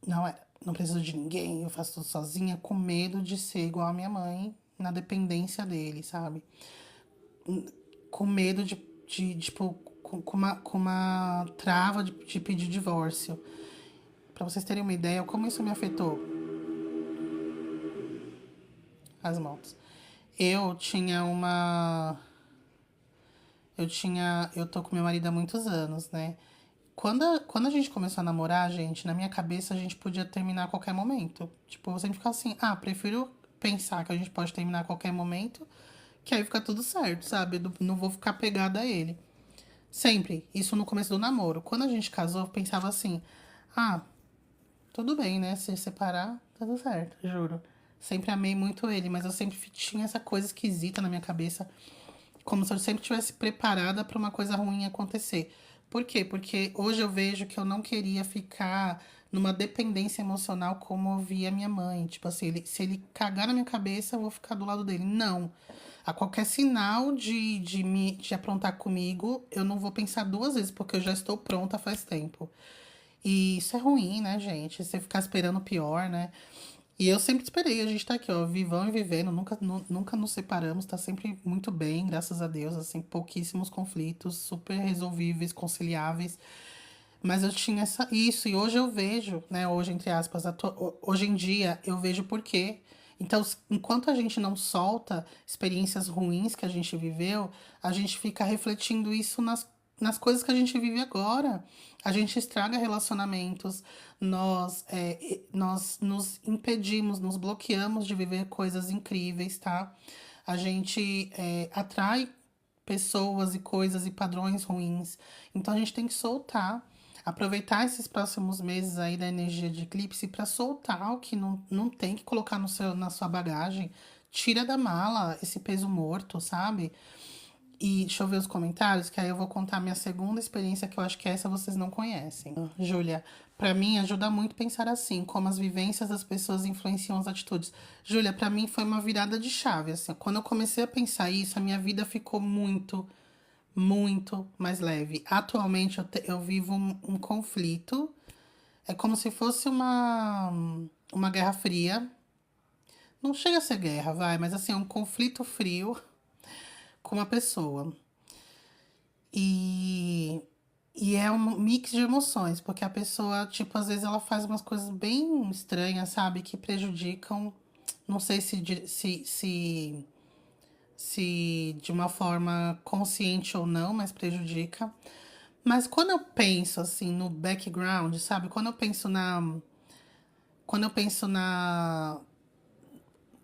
Não era. Não preciso de ninguém, eu faço tudo sozinha, com medo de ser igual a minha mãe, na dependência dele, sabe? Com medo tipo, com uma trava de pedir divórcio. Pra vocês terem uma ideia, como isso me afetou as motos. Eu tinha uma. Eu tô com meu marido há muitos anos, né? Quando a gente começou a namorar, gente, na minha cabeça a gente podia terminar a qualquer momento. Tipo, eu sempre ficava assim, prefiro pensar que a gente pode terminar a qualquer momento, que aí fica tudo certo, sabe? Eu não vou ficar pegada a ele. Sempre. Isso no começo do namoro. Quando a gente casou, eu pensava assim, ah, tudo bem, né? Se separar, tá tudo certo, juro. Sempre amei muito ele, mas eu sempre tinha essa coisa esquisita na minha cabeça, como se eu sempre tivesse preparada para uma coisa ruim acontecer. Por quê? Porque hoje eu vejo que eu não queria ficar numa dependência emocional como eu via minha mãe. Tipo assim, se ele cagar na minha cabeça, eu vou ficar do lado dele. Não. A qualquer sinal de aprontar comigo, eu não vou pensar duas vezes, porque eu já estou pronta faz tempo. E isso é ruim, né, gente? Você ficar esperando o pior, né? E eu sempre esperei, a gente tá aqui, ó, vivão e vivendo, nunca nos separamos, tá sempre muito bem, graças a Deus, assim, pouquíssimos conflitos, super resolvíveis, conciliáveis. Mas eu tinha isso, e hoje eu vejo, né, hoje, entre aspas, hoje em dia, eu vejo por quê. Então, enquanto a gente não solta experiências ruins que a gente viveu, a gente fica refletindo isso nas coisas que a gente vive agora. A gente estraga relacionamentos, nós nos impedimos, nos bloqueamos de viver coisas incríveis, tá? A gente atrai pessoas e coisas e padrões ruins. Então a gente tem que soltar. Aproveitar esses próximos meses aí da energia de eclipse para soltar o que não tem que colocar no na sua bagagem. tira da mala esse peso morto, sabe? E deixa eu ver os comentários, que aí eu vou contar minha segunda experiência, que eu acho que essa vocês não conhecem. Júlia, pra mim ajuda muito pensar assim, como as vivências das pessoas influenciam as atitudes. Júlia, pra mim foi uma virada de chave, assim. Quando eu comecei a pensar isso, a minha vida ficou muito mais leve. Atualmente eu vivo um conflito. É como se fosse uma guerra fria. Não chega a ser guerra, vai, mas assim, é um conflito frio com uma pessoa. E, e é um mix de emoções, porque a pessoa, tipo, às vezes ela faz umas coisas bem estranhas, sabe? Que prejudicam. Não sei se de uma forma consciente ou não, mas prejudica. Mas quando eu penso assim no background, sabe? Quando eu penso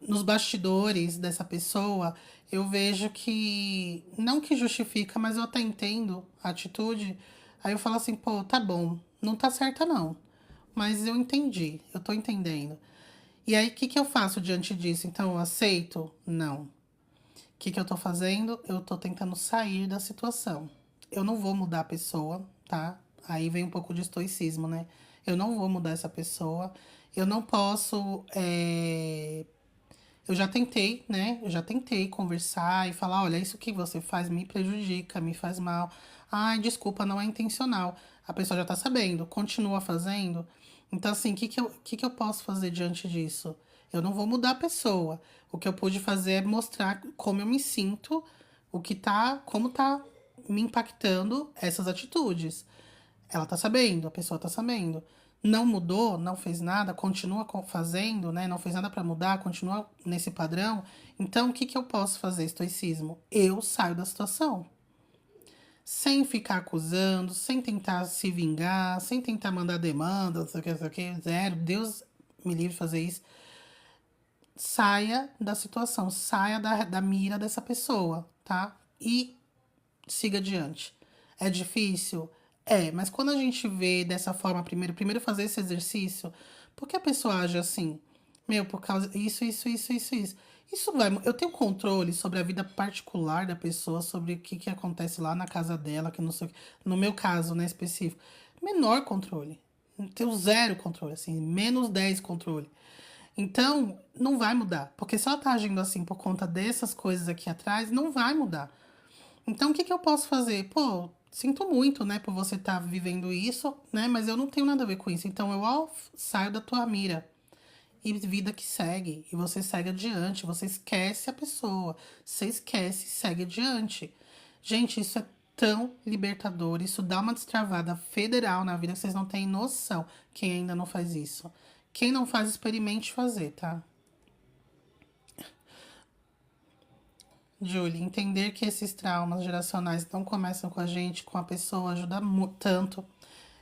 nos bastidores dessa pessoa, eu vejo que não que justifica, mas eu até entendo a atitude. Aí eu falo assim, pô, tá bom, não tá certa não. Mas eu entendi, eu tô entendendo. E aí, o que que eu faço diante disso? Então, eu aceito? Não. O que que eu tô fazendo? Eu tô tentando sair da situação. Eu não vou mudar a pessoa, tá? Aí vem um pouco de estoicismo, né? Eu não vou mudar essa pessoa. Eu não posso. Eu já tentei, né? Eu já tentei conversar e falar: olha, isso que você faz me prejudica, me faz mal. Ai, desculpa, não é intencional. A pessoa já tá sabendo, continua fazendo. Então, assim, o que que eu posso fazer diante disso? Eu não vou mudar a pessoa. O que eu pude fazer é mostrar como eu me sinto, como tá me impactando essas atitudes. Ela tá sabendo, a pessoa tá sabendo. Não mudou, não fez nada, continua fazendo, né? Não fez nada para mudar, continua nesse padrão. Então, o que que eu posso fazer, estoicismo? Eu saio da situação. Sem ficar acusando, sem tentar se vingar, sem tentar mandar demanda, não sei o que, zero. Deus me livre de fazer isso. Saia da situação, saia da mira dessa pessoa, tá? E siga adiante. É difícil? É, mas quando a gente vê dessa forma primeiro fazer esse exercício, por que a pessoa age assim? Meu, por causa isso. Isso vai. Eu tenho controle sobre a vida particular da pessoa, sobre o que, que acontece lá na casa dela, que não sei o que. No meu caso, né, específico. Menor controle. Tenho zero controle, assim, menos 10 controle. Então, não vai mudar. Porque se ela tá agindo assim por conta dessas coisas aqui atrás, não vai mudar. Então, o que que eu posso fazer? Pô, sinto muito, né, por você estar vivendo isso, né, mas eu não tenho nada a ver com isso. Então, eu saio da tua mira. E vida que segue. E você segue adiante. Você esquece a pessoa. Você esquece e segue adiante. Gente, isso é tão libertador. Isso dá uma destravada federal na vida que vocês não têm noção. Quem ainda não faz isso. Quem não faz, experimente fazer, tá? Julie, entender que esses traumas geracionais não começam com a gente, com a pessoa, ajuda tanto.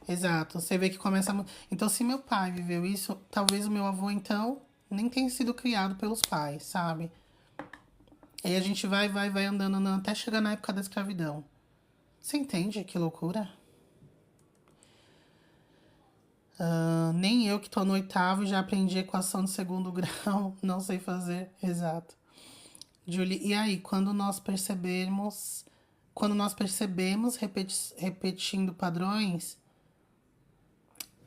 Exato. Você vê que começa. Então, se meu pai viveu isso, talvez o meu avô, então, nem tenha sido criado pelos pais, sabe? Aí a gente vai andando até chegar na época da escravidão. Você entende que loucura? Nem eu que tô no oitavo já aprendi equação de segundo grau, não sei fazer. Exato. Julie, e aí, quando nós percebemos repetindo padrões.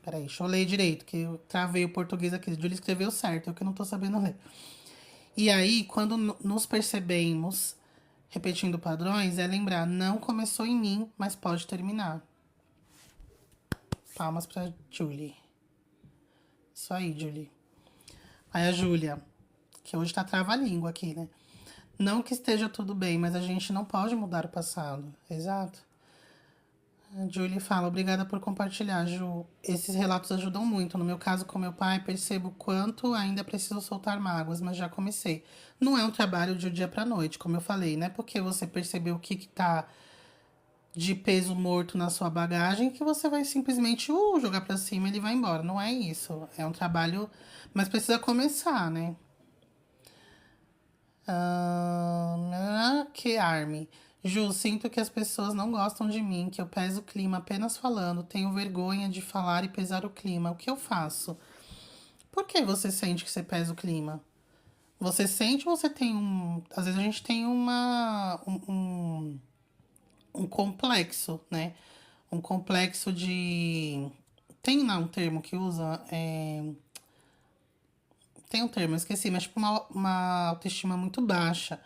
Peraí, deixa eu ler direito, que eu travei o português aqui. Julie escreveu certo, eu que não tô sabendo ler. E aí, quando nos percebemos repetindo padrões, é lembrar, não começou em mim, mas pode terminar. Palmas pra Julie. Isso aí, Julie. Aí a Júlia, que hoje tá trava-língua aqui, né? Não que esteja tudo bem, mas a gente não pode mudar o passado. Exato. A Julie fala, obrigada por compartilhar, Ju. Esses relatos ajudam muito. No meu caso com meu pai, percebo quanto ainda preciso soltar mágoas, mas já comecei. Não é um trabalho de um dia pra noite, como eu falei, né? Porque você percebeu o que que tá de peso morto na sua bagagem que você vai simplesmente jogar pra cima e ele vai embora. Não é isso. É um trabalho, mas precisa começar, né? Que arme. Ju, sinto que as pessoas não gostam de mim, que eu peso o clima apenas falando. Tenho vergonha de falar e pesar o clima. O que eu faço? Por que você sente que você pesa o clima? Você sente ou você tem um. Às vezes a gente tem um complexo, né? Um complexo de. Tem lá um termo que usa. Tem um termo, eu esqueci, mas tipo uma autoestima muito baixa.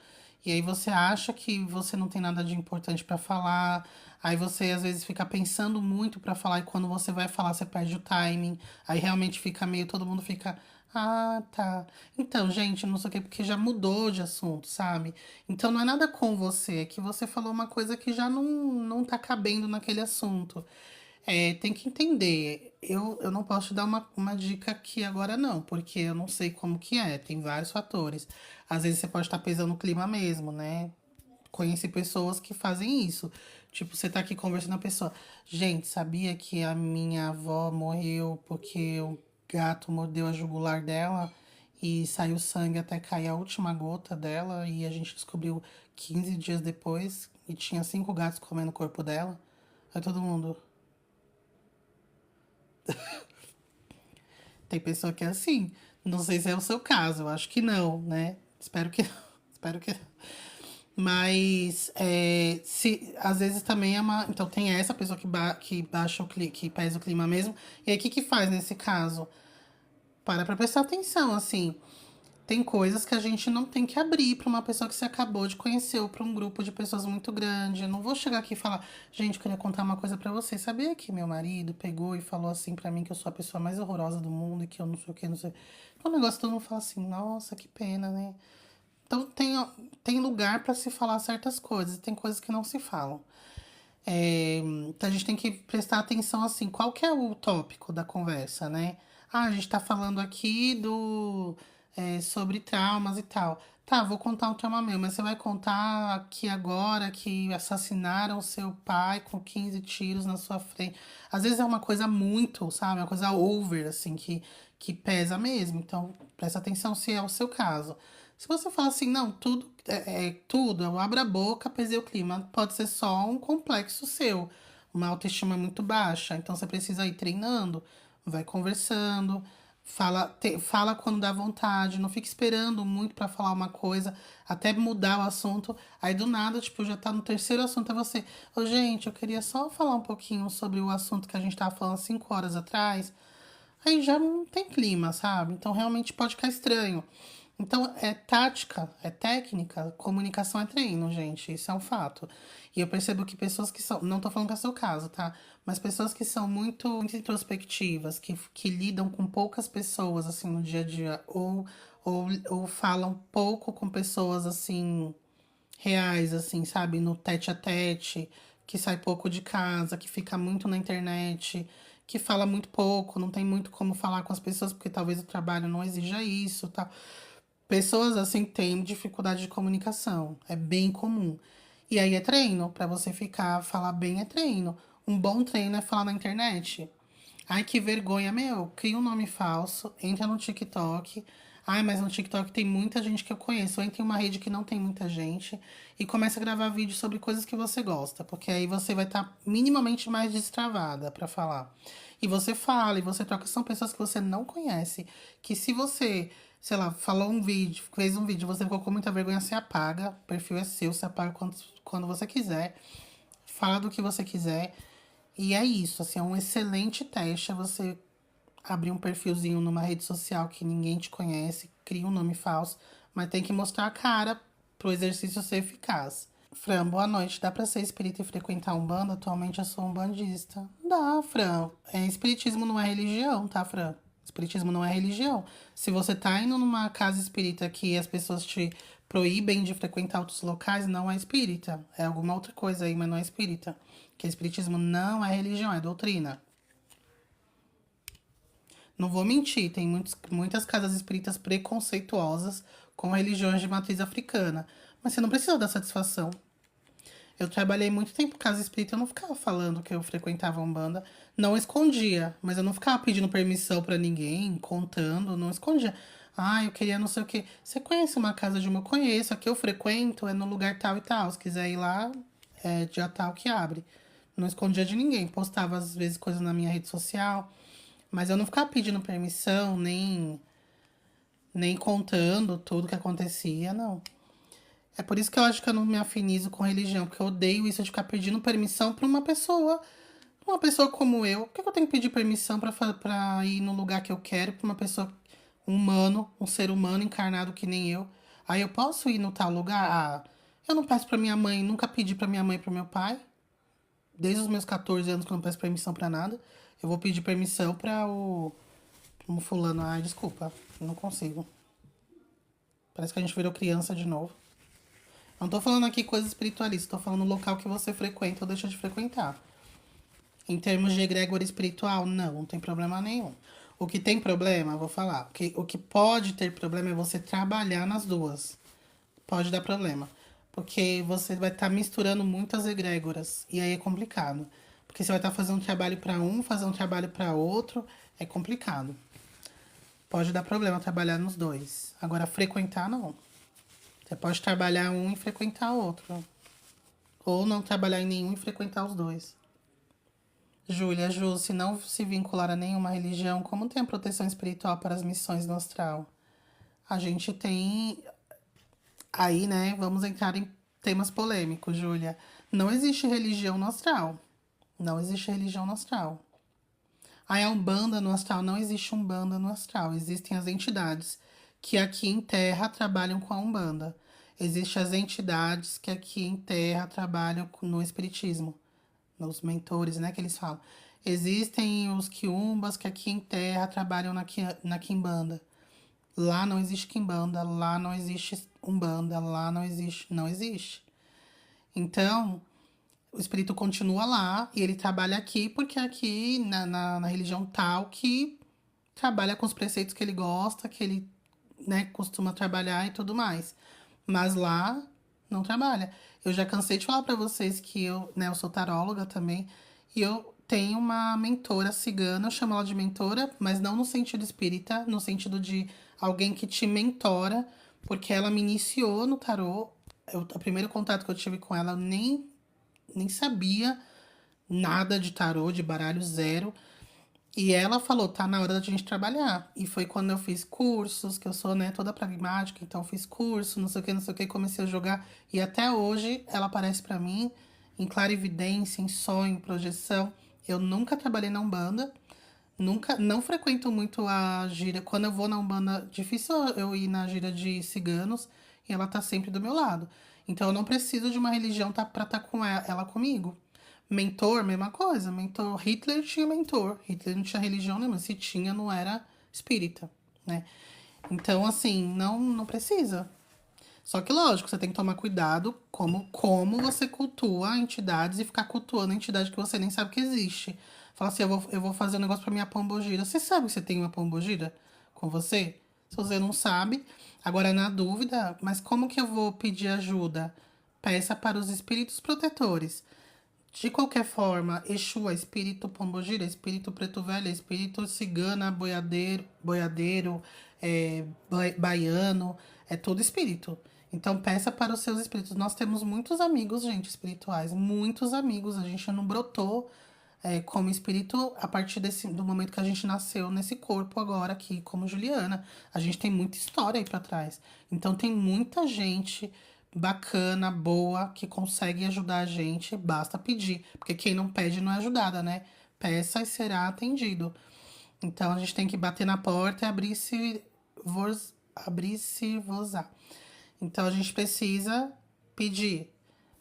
E aí você acha que você não tem nada de importante pra falar. Aí você às vezes fica pensando muito pra falar e quando você vai falar você perde o timing. Aí realmente fica meio, todo mundo fica, ah, tá. Então, gente, não sei o quê, porque já mudou de assunto, sabe? Então não é nada com você, é que você falou uma coisa que já não tá cabendo naquele assunto. É, tem que entender. Eu não posso te dar uma dica aqui agora, não, porque eu não sei como que é. Tem vários fatores. Às vezes você pode estar pesando o clima mesmo, né? Conheci pessoas que fazem isso. Tipo, você tá aqui conversando com a pessoa. Gente, sabia que a minha avó morreu porque o gato mordeu a jugular dela e saiu sangue até cair a última gota dela e a gente descobriu 15 dias depois e tinha 5 gatos comendo o corpo dela. Aí todo mundo. Tem pessoa que é assim. Não sei se é o seu caso, eu acho que não, né? Espero que espero que mas se às vezes também é uma. Então tem essa pessoa que baixa que pesa o clima mesmo. E aí o que que faz nesse caso? Para pra prestar atenção, assim. Tem coisas que a gente não tem que abrir para uma pessoa que você acabou de conhecer ou para um grupo de pessoas muito grande. Eu não vou chegar aqui e falar, gente, eu queria contar uma coisa para você. Sabia que meu marido pegou e falou assim para mim que eu sou a pessoa mais horrorosa do mundo e que eu não sei o que, não sei. É um negócio que todo mundo fala assim, nossa, que pena, né? Então tem lugar para se falar certas coisas, e tem coisas que não se falam. Então a gente tem que prestar atenção assim, qual que é o tópico da conversa, né? Ah, a gente tá falando aqui sobre traumas e tal. Tá, vou contar um trauma meu, mas você vai contar aqui agora que assassinaram seu pai com 15 tiros na sua frente. Às vezes é uma coisa muito, sabe? Uma coisa over, assim, que pesa mesmo. Então, presta atenção se é o seu caso. Se você fala assim, não, tudo, eu abro a boca, pesei o clima, pode ser só um complexo seu, uma autoestima muito baixa. Então você precisa ir treinando, vai conversando, fala quando dá vontade, não fica esperando muito pra falar uma coisa, até mudar o assunto. Aí do nada, tipo, já tá no terceiro assunto, é você. Ô, gente, eu queria só falar um pouquinho sobre o assunto que a gente tava falando 5 horas atrás. Aí já não tem clima, sabe? Então realmente pode ficar estranho. Então é tática, é técnica, comunicação é treino, gente. Isso é um fato. E eu percebo que pessoas que são. Não tô falando que é o seu caso, tá? Mas pessoas que são muito introspectivas, que lidam com poucas pessoas, assim, no dia a dia, ou falam pouco com pessoas, assim, reais, assim, sabe? No tete a tete, que sai pouco de casa, que fica muito na internet, que fala muito pouco, não tem muito como falar com as pessoas, porque talvez o trabalho não exija isso, tá? Pessoas assim têm dificuldade de comunicação, é bem comum. E aí é treino, pra você falar bem é treino. Um bom treino é falar na internet. Ai, que vergonha, meu. Cria um nome falso, entra no TikTok. Ai, mas no TikTok tem muita gente que eu conheço. Ou entra em uma rede que não tem muita gente e começa a gravar vídeo sobre coisas que você gosta, porque aí você vai estar minimamente mais destravada pra falar. E você fala, e você troca. São pessoas que você não conhece. Que se você, sei lá, falou um vídeo, fez um vídeo, você ficou com muita vergonha, você apaga. O perfil é seu, você apaga quando você quiser. Fala do que você quiser. E é isso, assim, é um excelente teste é você abrir um perfilzinho numa rede social que ninguém te conhece, cria um nome falso, mas tem que mostrar a cara pro exercício ser eficaz. Fran, boa noite. Dá pra ser espírita e frequentar Umbanda? Atualmente eu sou umbandista. Dá, Fran. Espiritismo não é religião, tá, Fran? Espiritismo não é religião. Se você tá indo numa casa espírita que as pessoas te proíbem de frequentar outros locais, não é espírita. É alguma outra coisa aí, mas não é espírita. Que espiritismo não é religião, é doutrina. Não vou mentir, tem muitas casas espíritas preconceituosas com religiões de matriz africana. Mas você não precisa dar satisfação. Eu trabalhei muito tempo em casa espírita, eu não ficava falando que eu frequentava Umbanda. Não escondia, mas eu não ficava pedindo permissão pra ninguém, contando, não escondia. Ah, eu queria não sei o quê. Você conhece uma casa de uma? Eu conheço, a que eu frequento é no lugar tal e tal. Se quiser ir lá, é dia tal que abre. Não escondia de ninguém, postava às vezes coisas na minha rede social, mas eu não ficava pedindo permissão, nem contando tudo que acontecia, não. É por isso que eu acho que eu não me afinizo com religião, porque eu odeio isso de ficar pedindo permissão pra uma pessoa. Uma pessoa como eu, por que eu tenho que pedir permissão pra ir no lugar que eu quero pra uma pessoa, um humano, um ser humano encarnado que nem eu? Aí eu posso ir no tal lugar? Ah, eu não peço pra minha mãe, nunca pedi pra minha mãe e pro meu pai. Desde os meus 14 anos que eu não peço permissão pra nada. Eu vou pedir permissão pra o fulano. Ai, desculpa, não consigo. Parece que a gente virou criança de novo. Não tô falando aqui coisas espiritualistas, tô falando o local que você frequenta ou deixa de frequentar. Em termos de egrégora espiritual, não tem problema nenhum. O que tem problema, vou falar, o que pode ter problema é você trabalhar nas duas. Pode dar problema. Porque você vai estar misturando muitas egrégoras. E aí é complicado. Porque você vai estar fazendo um trabalho para um, fazer um trabalho para outro. É complicado. Pode dar problema trabalhar nos dois. Agora, frequentar, não. Você pode trabalhar um e frequentar outro. Ou não trabalhar em nenhum e frequentar os dois. Júlia, Ju, se não se vincular a nenhuma religião, como tem a proteção espiritual para as missões no astral? A gente tem. Aí, né, vamos entrar em temas polêmicos, Júlia. Não existe religião no astral. Não existe religião no astral. Aí a Umbanda no astral, não existe Umbanda no astral. Existem as entidades que aqui em Terra trabalham com a Umbanda. Existem as entidades que aqui em Terra trabalham no Espiritismo. Nos mentores, né, que eles falam. Existem os quiumbas que aqui em Terra trabalham na Quimbanda. Lá não existe Quimbanda, lá não existe Umbanda, lá não existe, não existe. Então, o espírito continua lá e ele trabalha aqui porque aqui na religião tal que trabalha com os preceitos que ele gosta, que ele, né, costuma trabalhar e tudo mais. Mas lá não trabalha. Eu já cansei de falar pra vocês que eu, né, eu sou taróloga também e eu tenho uma mentora cigana, eu chamo ela de mentora, mas não no sentido espírita, no sentido de alguém que te mentora, porque ela me iniciou no tarô. O primeiro contato que eu tive com ela, eu nem sabia nada de tarô, de baralho zero. E ela falou, tá na hora da gente trabalhar. E foi quando eu fiz cursos, que eu sou, né, toda pragmática, então fiz curso, não sei o que, comecei a jogar. E até hoje ela aparece pra mim em clarividência, em sonho, em projeção. Eu nunca trabalhei na Umbanda, nunca, não frequento muito a gíria. Quando eu vou na Umbanda, difícil eu ir na gíria de ciganos e ela tá sempre do meu lado. Então eu não preciso de uma religião pra estar com ela comigo. Mentor, mesma coisa. Mentor, Hitler tinha mentor. Hitler não tinha religião nenhuma. Se tinha, não era espírita, né? Então, assim, não precisa. Só que, lógico, você tem que tomar cuidado como você cultua entidades e ficar cultuando a entidade que você nem sabe que existe. Fala assim, eu vou fazer um negócio pra minha pombogira. Você sabe que você tem uma pombogira com você? Se você não sabe, agora na dúvida, mas como que eu vou pedir ajuda? Peça para os espíritos protetores. De qualquer forma, Exu é espírito pombogira, espírito preto velho, espírito cigana, boiadeiro, baiano, é todo espírito. Então peça para os seus espíritos. Nós temos muitos amigos, gente, espirituais, muitos amigos. A gente não brotou como espírito a partir do momento que a gente nasceu nesse corpo agora aqui, como Juliana. A gente tem muita história aí para trás. Então tem muita gente bacana, boa, que consegue ajudar a gente, basta pedir. Porque quem não pede não é ajudada, né? Peça e será atendido. Então a gente tem que bater na porta e abrir-se-vos-á. Então a gente precisa pedir.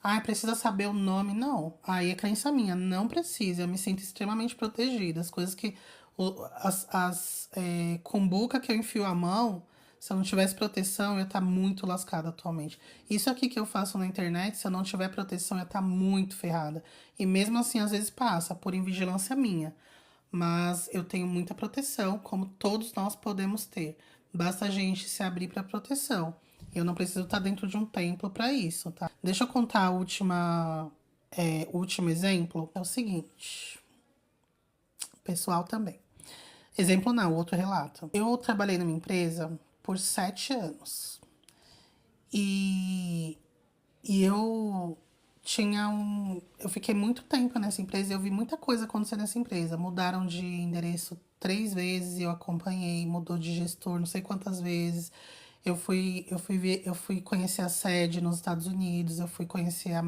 Ah, precisa saber o nome? Não. Aí é crença minha, não precisa. Eu me sinto extremamente protegida. As coisas que. Cumbuca que eu enfio a mão, se eu não tivesse proteção, eu ia estar muito lascada atualmente. Isso aqui que eu faço na internet, se eu não tiver proteção, eu ia estar muito ferrada. E mesmo assim, às vezes passa, por invigilância minha. Mas eu tenho muita proteção, como todos nós podemos ter. Basta a gente se abrir para proteção. Eu não preciso estar dentro de um templo para isso, tá? Deixa eu contar o último exemplo. É o seguinte, pessoal também. Exemplo não, outro relato. Eu trabalhei numa empresa por 7 anos. E eu Eu fiquei muito tempo nessa empresa e eu vi muita coisa acontecer nessa empresa. Mudaram de endereço 3 vezes e eu acompanhei, mudou de gestor não sei quantas vezes. Eu fui conhecer a sede nos Estados Unidos, eu fui conhecer a,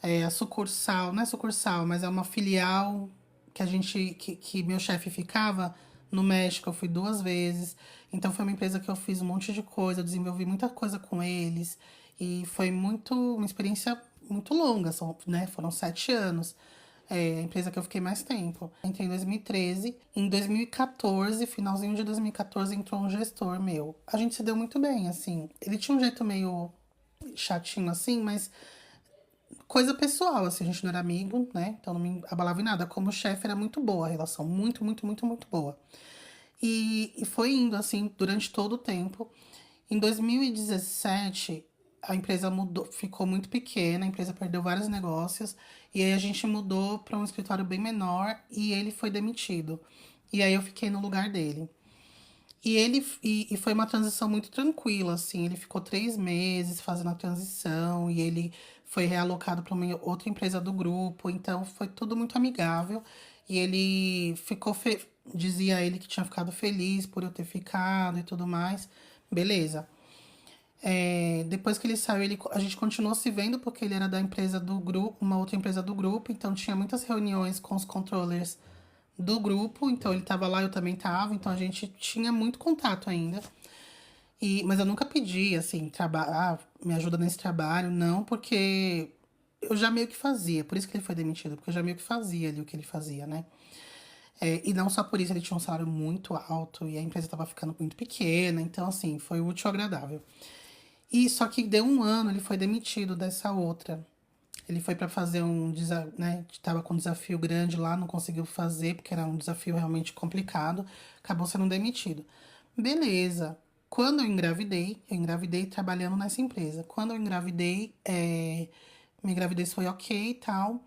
a sucursal, não é sucursal, mas é uma filial que meu chefe ficava no México, eu fui 2 vezes. Então foi uma empresa que eu fiz um monte de coisa, eu desenvolvi muita coisa com eles e foi uma experiência muito longa, né? Foram 7 anos. É a empresa que eu fiquei mais tempo. Entrei em 2013. Em 2014, finalzinho de 2014, entrou um gestor meu. A gente se deu muito bem, assim. Ele tinha um jeito meio chatinho, assim, mas coisa pessoal, assim, a gente não era amigo, né? Então não me abalava em nada. Como chefe era muito boa a relação, muito, muito, muito, muito boa. E foi indo, assim, durante todo o tempo. Em 2017, a empresa mudou, ficou muito pequena, a empresa perdeu vários negócios, e aí a gente mudou para um escritório bem menor e ele foi demitido. E aí eu fiquei no lugar dele. E foi uma transição muito tranquila, assim. Ele ficou 3 meses fazendo a transição e ele foi realocado para uma outra empresa do grupo. Então foi tudo muito amigável. E ele dizia ele que tinha ficado feliz por eu ter ficado e tudo mais. Beleza. Depois que ele saiu, a gente continuou se vendo porque ele era da empresa do grupo, uma outra empresa do grupo. Então tinha muitas reuniões com os controllers do grupo, então ele tava lá, eu também tava, então a gente tinha muito contato ainda. Mas eu nunca pedi, assim, me ajuda nesse trabalho, não, porque eu já meio que fazia, por isso que ele foi demitido, porque eu já meio que fazia ali o que ele fazia, né? E não só por isso, ele tinha um salário muito alto e a empresa tava ficando muito pequena, então, assim, foi útil e agradável. E só que deu um ano, ele foi demitido dessa outra. Ele foi para fazer né? Tava com um desafio grande lá, não conseguiu fazer, porque era um desafio realmente complicado. Acabou sendo demitido. Beleza. Quando eu engravidei trabalhando nessa empresa. Quando eu engravidei, minha gravidez foi ok e tal.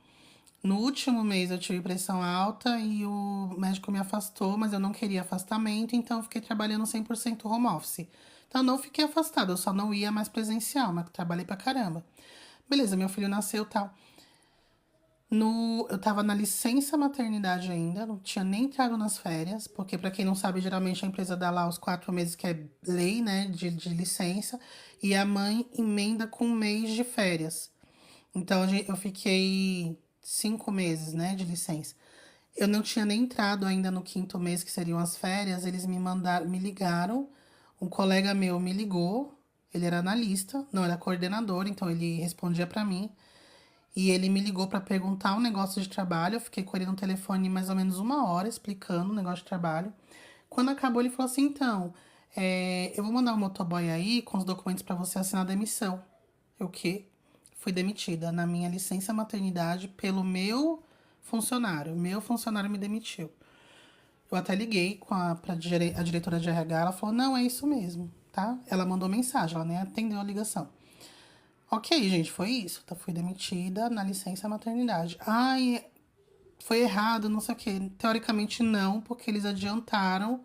No último mês eu tive pressão alta e o médico me afastou, mas eu não queria afastamento, então eu fiquei trabalhando 100% home office. Então eu não fiquei afastada, eu só não ia mais presencial, mas trabalhei pra caramba. Beleza, meu filho nasceu e tal. Eu tava na licença maternidade ainda, não tinha nem entrado nas férias, porque pra quem não sabe, geralmente a empresa dá lá os 4 meses, que é lei, né, de licença, e a mãe emenda com 1 mês de férias. Então eu fiquei 5 meses, né, de licença. Eu não tinha nem entrado ainda no quinto mês, que seriam as férias, eles me ligaram, um colega meu me ligou, ele era analista, não, era coordenador, então ele respondia pra mim. E ele me ligou para perguntar um negócio de trabalho. Eu fiquei com ele no telefone mais ou menos 1 hora explicando o negócio de trabalho. Quando acabou, ele falou assim: então, eu vou mandar um motoboy aí com os documentos para você assinar a demissão. Eu o quê? Fui demitida na minha licença maternidade pelo meu funcionário. Meu funcionário me demitiu. Eu até liguei a diretora de RH. Ela falou: não, é isso mesmo, tá? Ela mandou mensagem, ela nem atendeu a ligação. Ok, gente, foi isso. Fui demitida na licença maternidade. Ai, foi errado, não sei o quê. Teoricamente não, porque eles adiantaram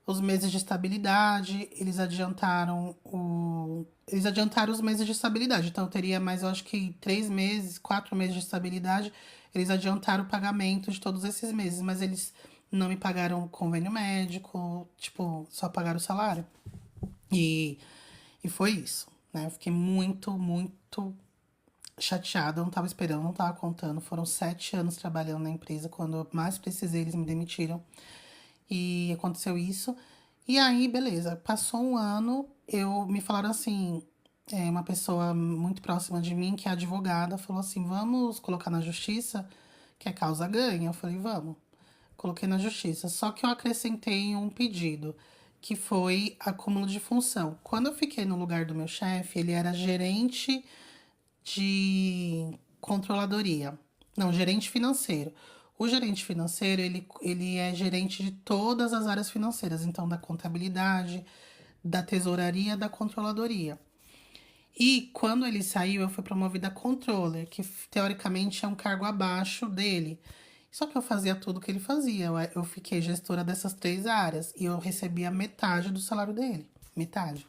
os meses de estabilidade, eles adiantaram os meses de estabilidade. Então eu teria mais, eu acho que 3 meses, 4 meses de estabilidade. Eles adiantaram o pagamento de todos esses meses, mas eles não me pagaram convênio médico, tipo, só pagaram o salário. E, e foi isso, né? Eu fiquei muito, muito chateada, eu não tava esperando, não tava contando. Foram 7 anos trabalhando na empresa. Quando eu mais precisei, eles me demitiram. E aconteceu isso. E aí, beleza, passou um ano, me falaram assim, uma pessoa muito próxima de mim, que é advogada, falou assim: vamos colocar na justiça, que a causa ganha. Eu falei: vamos. Coloquei na justiça. Só que eu acrescentei um pedido, que foi acúmulo de função. Quando eu fiquei no lugar do meu chefe, ele era gerente de controladoria. Não, gerente financeiro. O gerente financeiro, ele é gerente de todas as áreas financeiras, então da contabilidade, da tesouraria, da controladoria. E quando ele saiu, eu fui promovida a controller, que teoricamente é um cargo abaixo dele. Só que eu fazia tudo o que ele fazia. Eu fiquei gestora dessas 3 áreas e eu recebia metade do salário dele. Metade.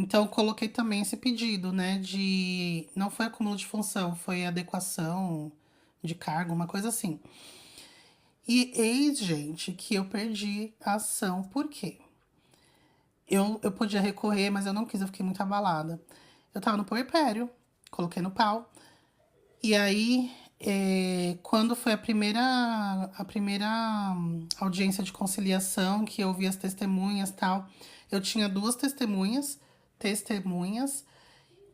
Então, eu coloquei também esse pedido, né, de... Não foi acúmulo de função, foi adequação de cargo, uma coisa assim. E eis, gente, que eu perdi a ação. Por quê? Eu podia recorrer, mas eu não quis, eu fiquei muito abalada. Eu tava no puerpério, coloquei no pau. E aí, quando foi a primeira audiência de conciliação, que eu vi as testemunhas e tal, eu tinha duas testemunhas.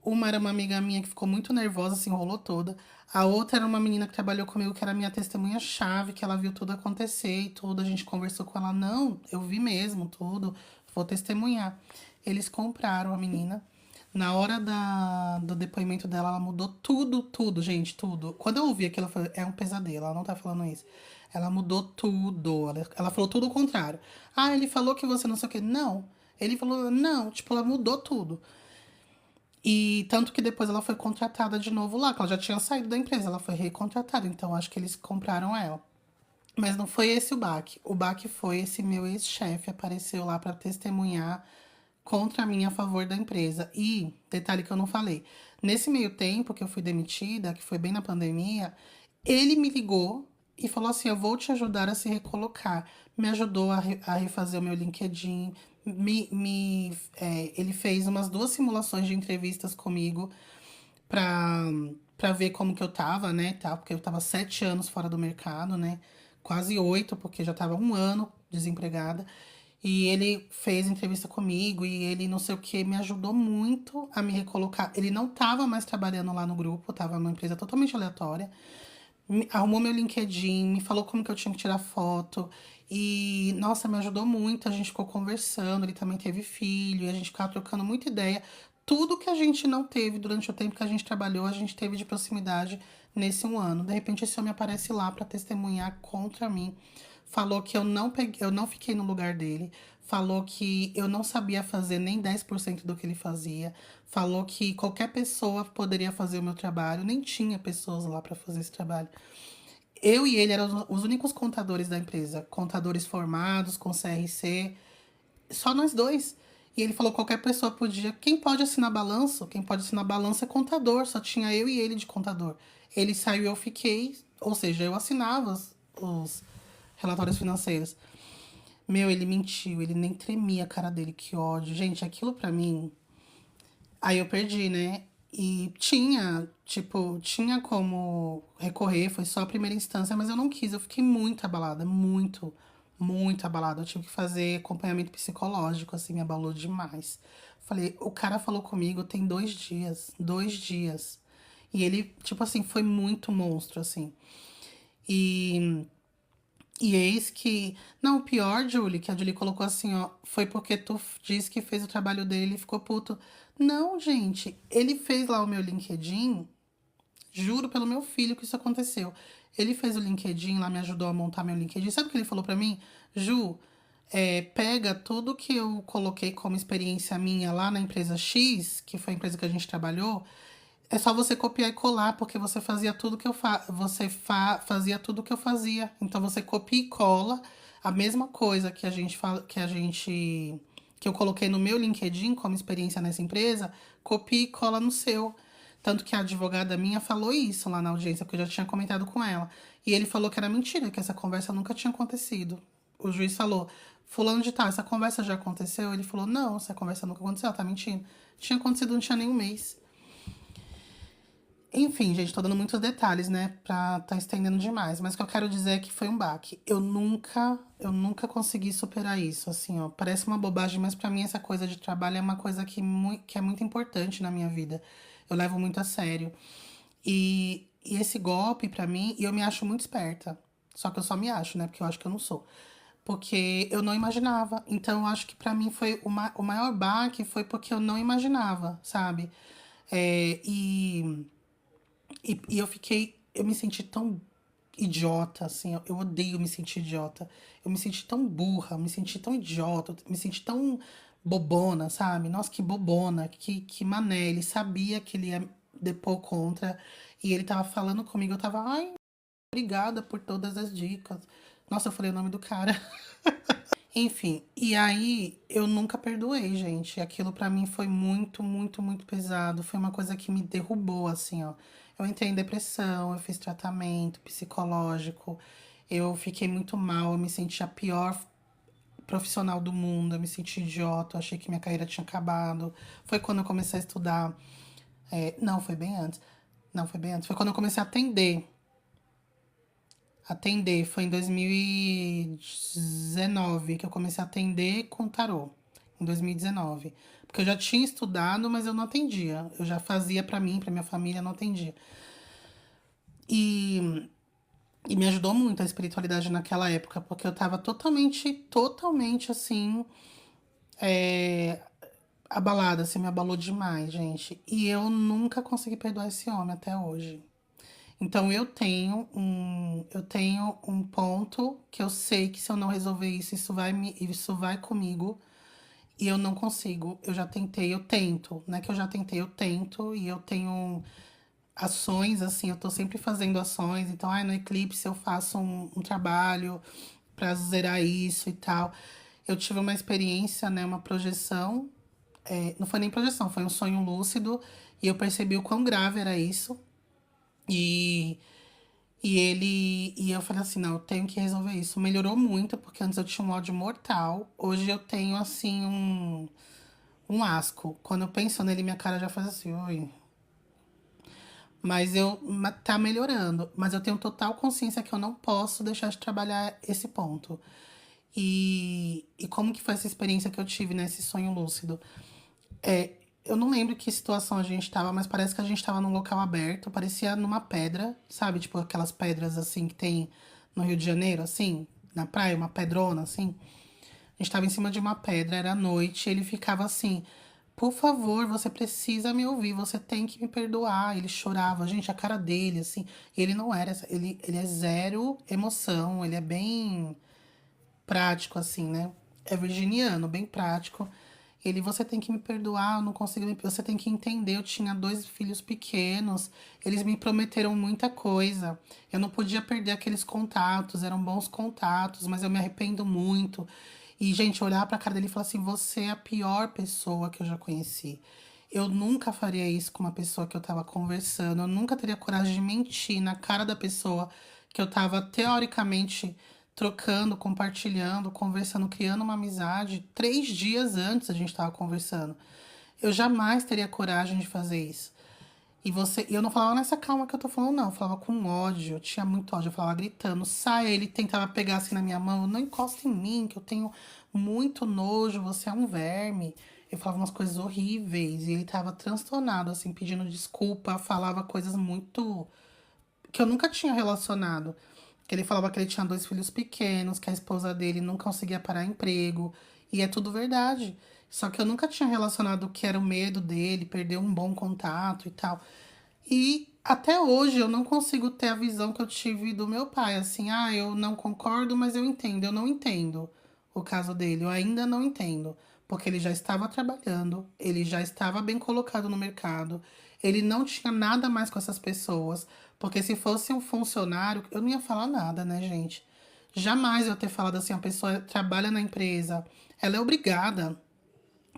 Uma era uma amiga minha que ficou muito nervosa, se enrolou toda. A outra era uma menina que trabalhou comigo, que era minha testemunha-chave, que ela viu tudo acontecer e tudo. A gente conversou com ela. Não, eu vi mesmo tudo, vou testemunhar. Eles compraram a menina. Na hora do depoimento dela, ela mudou tudo, tudo, gente, tudo. Quando eu ouvi aquilo, eu falei, é um pesadelo, ela não tá falando isso. Ela mudou tudo. Ela falou tudo o contrário. Ah, ele falou que você não sei o quê. Não. Ele falou, não, tipo, ela mudou tudo. E tanto que depois ela foi contratada de novo lá, que ela já tinha saído da empresa, ela foi recontratada, então acho que eles compraram ela. Mas não foi esse o baque. O baque foi esse meu ex-chefe apareceu lá para testemunhar contra mim a favor da empresa. E, detalhe que eu não falei, nesse meio tempo que eu fui demitida, que foi bem na pandemia, ele me ligou e falou assim: eu vou te ajudar a se recolocar. Me ajudou a refazer o meu LinkedIn. Ele fez umas duas simulações de entrevistas comigo pra, pra ver como que eu tava, né? Tá? Porque eu tava 7 anos fora do mercado, né? Quase 8, porque já tava um ano desempregada. E ele fez entrevista comigo e ele não sei o que, me ajudou muito a me recolocar. Ele não tava mais trabalhando lá no grupo, tava numa empresa totalmente aleatória. Arrumou meu LinkedIn, me falou como que eu tinha que tirar foto. E, nossa, me ajudou muito. A gente ficou conversando. Ele também teve filho, e a gente ficava trocando muita ideia. Tudo que a gente não teve durante o tempo que a gente trabalhou, a gente teve de proximidade nesse um ano. De repente, esse homem aparece lá para testemunhar contra mim. Falou que eu não fiquei no lugar dele. Falou que eu não sabia fazer nem 10% do que ele fazia. Falou que qualquer pessoa poderia fazer o meu trabalho. Nem tinha pessoas lá para fazer esse trabalho. Eu e ele eram os únicos contadores da empresa. Contadores formados, com CRC. Só nós dois. E ele falou que qualquer pessoa podia. Quem pode assinar balanço? Quem pode assinar balanço é contador. Só tinha eu e ele de contador. Ele saiu e eu fiquei. Ou seja, eu assinava os relatórios financeiros. Meu, ele mentiu, ele nem tremia a cara dele, que ódio. Gente, aquilo pra mim. Aí eu perdi, né? E tinha, tipo, tinha como recorrer, foi só a primeira instância, mas eu não quis, eu fiquei muito abalada, muito, muito abalada. Eu tive que fazer acompanhamento psicológico, assim, me abalou demais. Falei, o cara falou comigo tem 2 dias, 2 dias. E ele, tipo assim, foi muito monstro, assim. E e eis que. Não, o pior, Julie, que a Julie colocou assim, ó. Foi porque tu disse que fez o trabalho dele e ficou puto. Não, gente. Ele fez lá o meu LinkedIn. Juro pelo meu filho que isso aconteceu. Ele fez o LinkedIn lá, me ajudou a montar meu LinkedIn. Sabe o que ele falou pra mim? Ju, pega tudo que eu coloquei como experiência minha lá na empresa X, que foi a empresa que a gente trabalhou. É só você copiar e colar, porque você fazia tudo que fazia tudo que eu fazia. Então você copia e cola a mesma coisa que a gente fala, que eu coloquei no meu LinkedIn como experiência nessa empresa, copia e cola no seu. Tanto que a advogada minha falou isso lá na audiência, porque eu já tinha comentado com ela. E ele falou que era mentira, que essa conversa nunca tinha acontecido. O juiz falou: Fulano de tal, essa conversa já aconteceu? Ele falou: Não, essa conversa nunca aconteceu, ela tá mentindo. Tinha acontecido, não tinha nem um mês. Enfim, gente, tô dando muitos detalhes, né, pra tá estendendo demais, mas o que eu quero dizer é que foi um baque. Eu nunca consegui superar isso, assim, ó. Parece uma bobagem, mas pra mim essa coisa de trabalho é uma coisa que é muito importante na minha vida. Eu levo muito a sério. E esse golpe, pra mim, e eu me acho muito esperta. Só que eu só me acho, né, porque eu acho que eu não sou. Porque eu não imaginava. Então, eu acho que pra mim foi o maior baque foi porque eu não imaginava, sabe? E eu me senti tão idiota, assim, eu odeio me sentir idiota. Eu me senti tão burra, me senti tão idiota, me senti tão bobona, sabe? Nossa, que bobona, que mané. Ele sabia que ele ia depor contra, e ele tava falando comigo, eu tava, ai, obrigada por todas as dicas. Nossa, eu falei o nome do cara. Enfim, e aí eu nunca perdoei, gente. Aquilo pra mim foi muito, muito, muito pesado. Foi uma coisa que me derrubou, assim, ó. Eu entrei em depressão, eu fiz tratamento psicológico, eu fiquei muito mal, eu me senti a pior profissional do mundo, eu me senti idiota, eu achei que minha carreira tinha acabado. Foi quando eu comecei a estudar. Não, foi bem antes. Não, foi bem antes. Foi quando eu comecei a atender. Atender. Foi em 2019 que eu comecei a atender com tarô. Em 2019. Porque eu já tinha estudado, mas eu não atendia. Eu já fazia pra mim, pra minha família, não atendia. E, e me ajudou muito a espiritualidade naquela época, porque eu tava totalmente, totalmente assim, é, abalada, assim, me abalou demais, gente. E eu nunca consegui perdoar esse homem até hoje. Então eu tenho um ponto que eu sei que se eu não resolver isso, isso vai comigo e eu não consigo. Eu já tentei, eu tento, não é que eu já tentei, eu tento e eu tenho ações assim, eu tô sempre fazendo ações. Então, no eclipse eu faço um trabalho pra zerar isso e tal. Eu tive uma experiência, né, uma projeção, não foi nem projeção, foi um sonho lúcido e eu percebi o quão grave era isso. E e eu falei assim, não, eu tenho que resolver isso. Melhorou muito, porque antes eu tinha um ódio mortal. Hoje eu tenho, assim, um asco. Quando eu penso nele, minha cara já faz assim, oi. Tá melhorando. Mas eu tenho total consciência que eu não posso deixar de trabalhar esse ponto. E como que foi essa experiência que eu tive nesse sonho lúcido? Eu não lembro que situação a gente tava, mas parece que a gente tava num local aberto, parecia numa pedra, sabe? Tipo aquelas pedras assim que tem no Rio de Janeiro, assim, na praia, uma pedrona, assim. A gente tava em cima de uma pedra, era noite, e ele ficava assim, por favor, você precisa me ouvir, você tem que me perdoar. Ele chorava, gente, a cara dele, assim, ele não era, ele é zero emoção, ele é bem prático, assim, né? É virginiano, bem prático. Ele, você tem que me perdoar, eu não consigo me... Você tem que entender, eu tinha dois filhos pequenos, eles me prometeram muita coisa. Eu não podia perder aqueles contatos, eram bons contatos, mas eu me arrependo muito. E, gente, olhar pra cara dele e falar assim, você é a pior pessoa que eu já conheci. Eu nunca faria isso com uma pessoa que eu tava conversando, eu nunca teria coragem de mentir na cara da pessoa que eu tava teoricamente trocando, compartilhando, conversando, criando uma amizade. 3 dias antes a gente tava conversando. Eu jamais teria coragem de fazer isso. E eu não falava nessa calma que eu tô falando, não. Eu falava com ódio, eu tinha muito ódio, eu falava gritando, sai, ele tentava pegar assim na minha mão, não encosta em mim, que eu tenho muito nojo, você é um verme. Eu falava umas coisas horríveis, e ele tava transtornado, assim, pedindo desculpa, falava coisas muito que eu nunca tinha relacionado. Que ele falava que ele tinha dois filhos pequenos, que a esposa dele não conseguia parar emprego. E é tudo verdade. Só que eu nunca tinha relacionado o que era o medo dele, perder um bom contato e tal. E até hoje eu não consigo ter a visão que eu tive do meu pai. Assim, eu não concordo, mas eu entendo. Eu não entendo o caso dele. Eu ainda não entendo. Porque ele já estava trabalhando, ele já estava bem colocado no mercado, ele não tinha nada mais com essas pessoas. Porque se fosse um funcionário, eu não ia falar nada, né, gente? Jamais eu ter falado assim, a pessoa trabalha na empresa, ela é obrigada.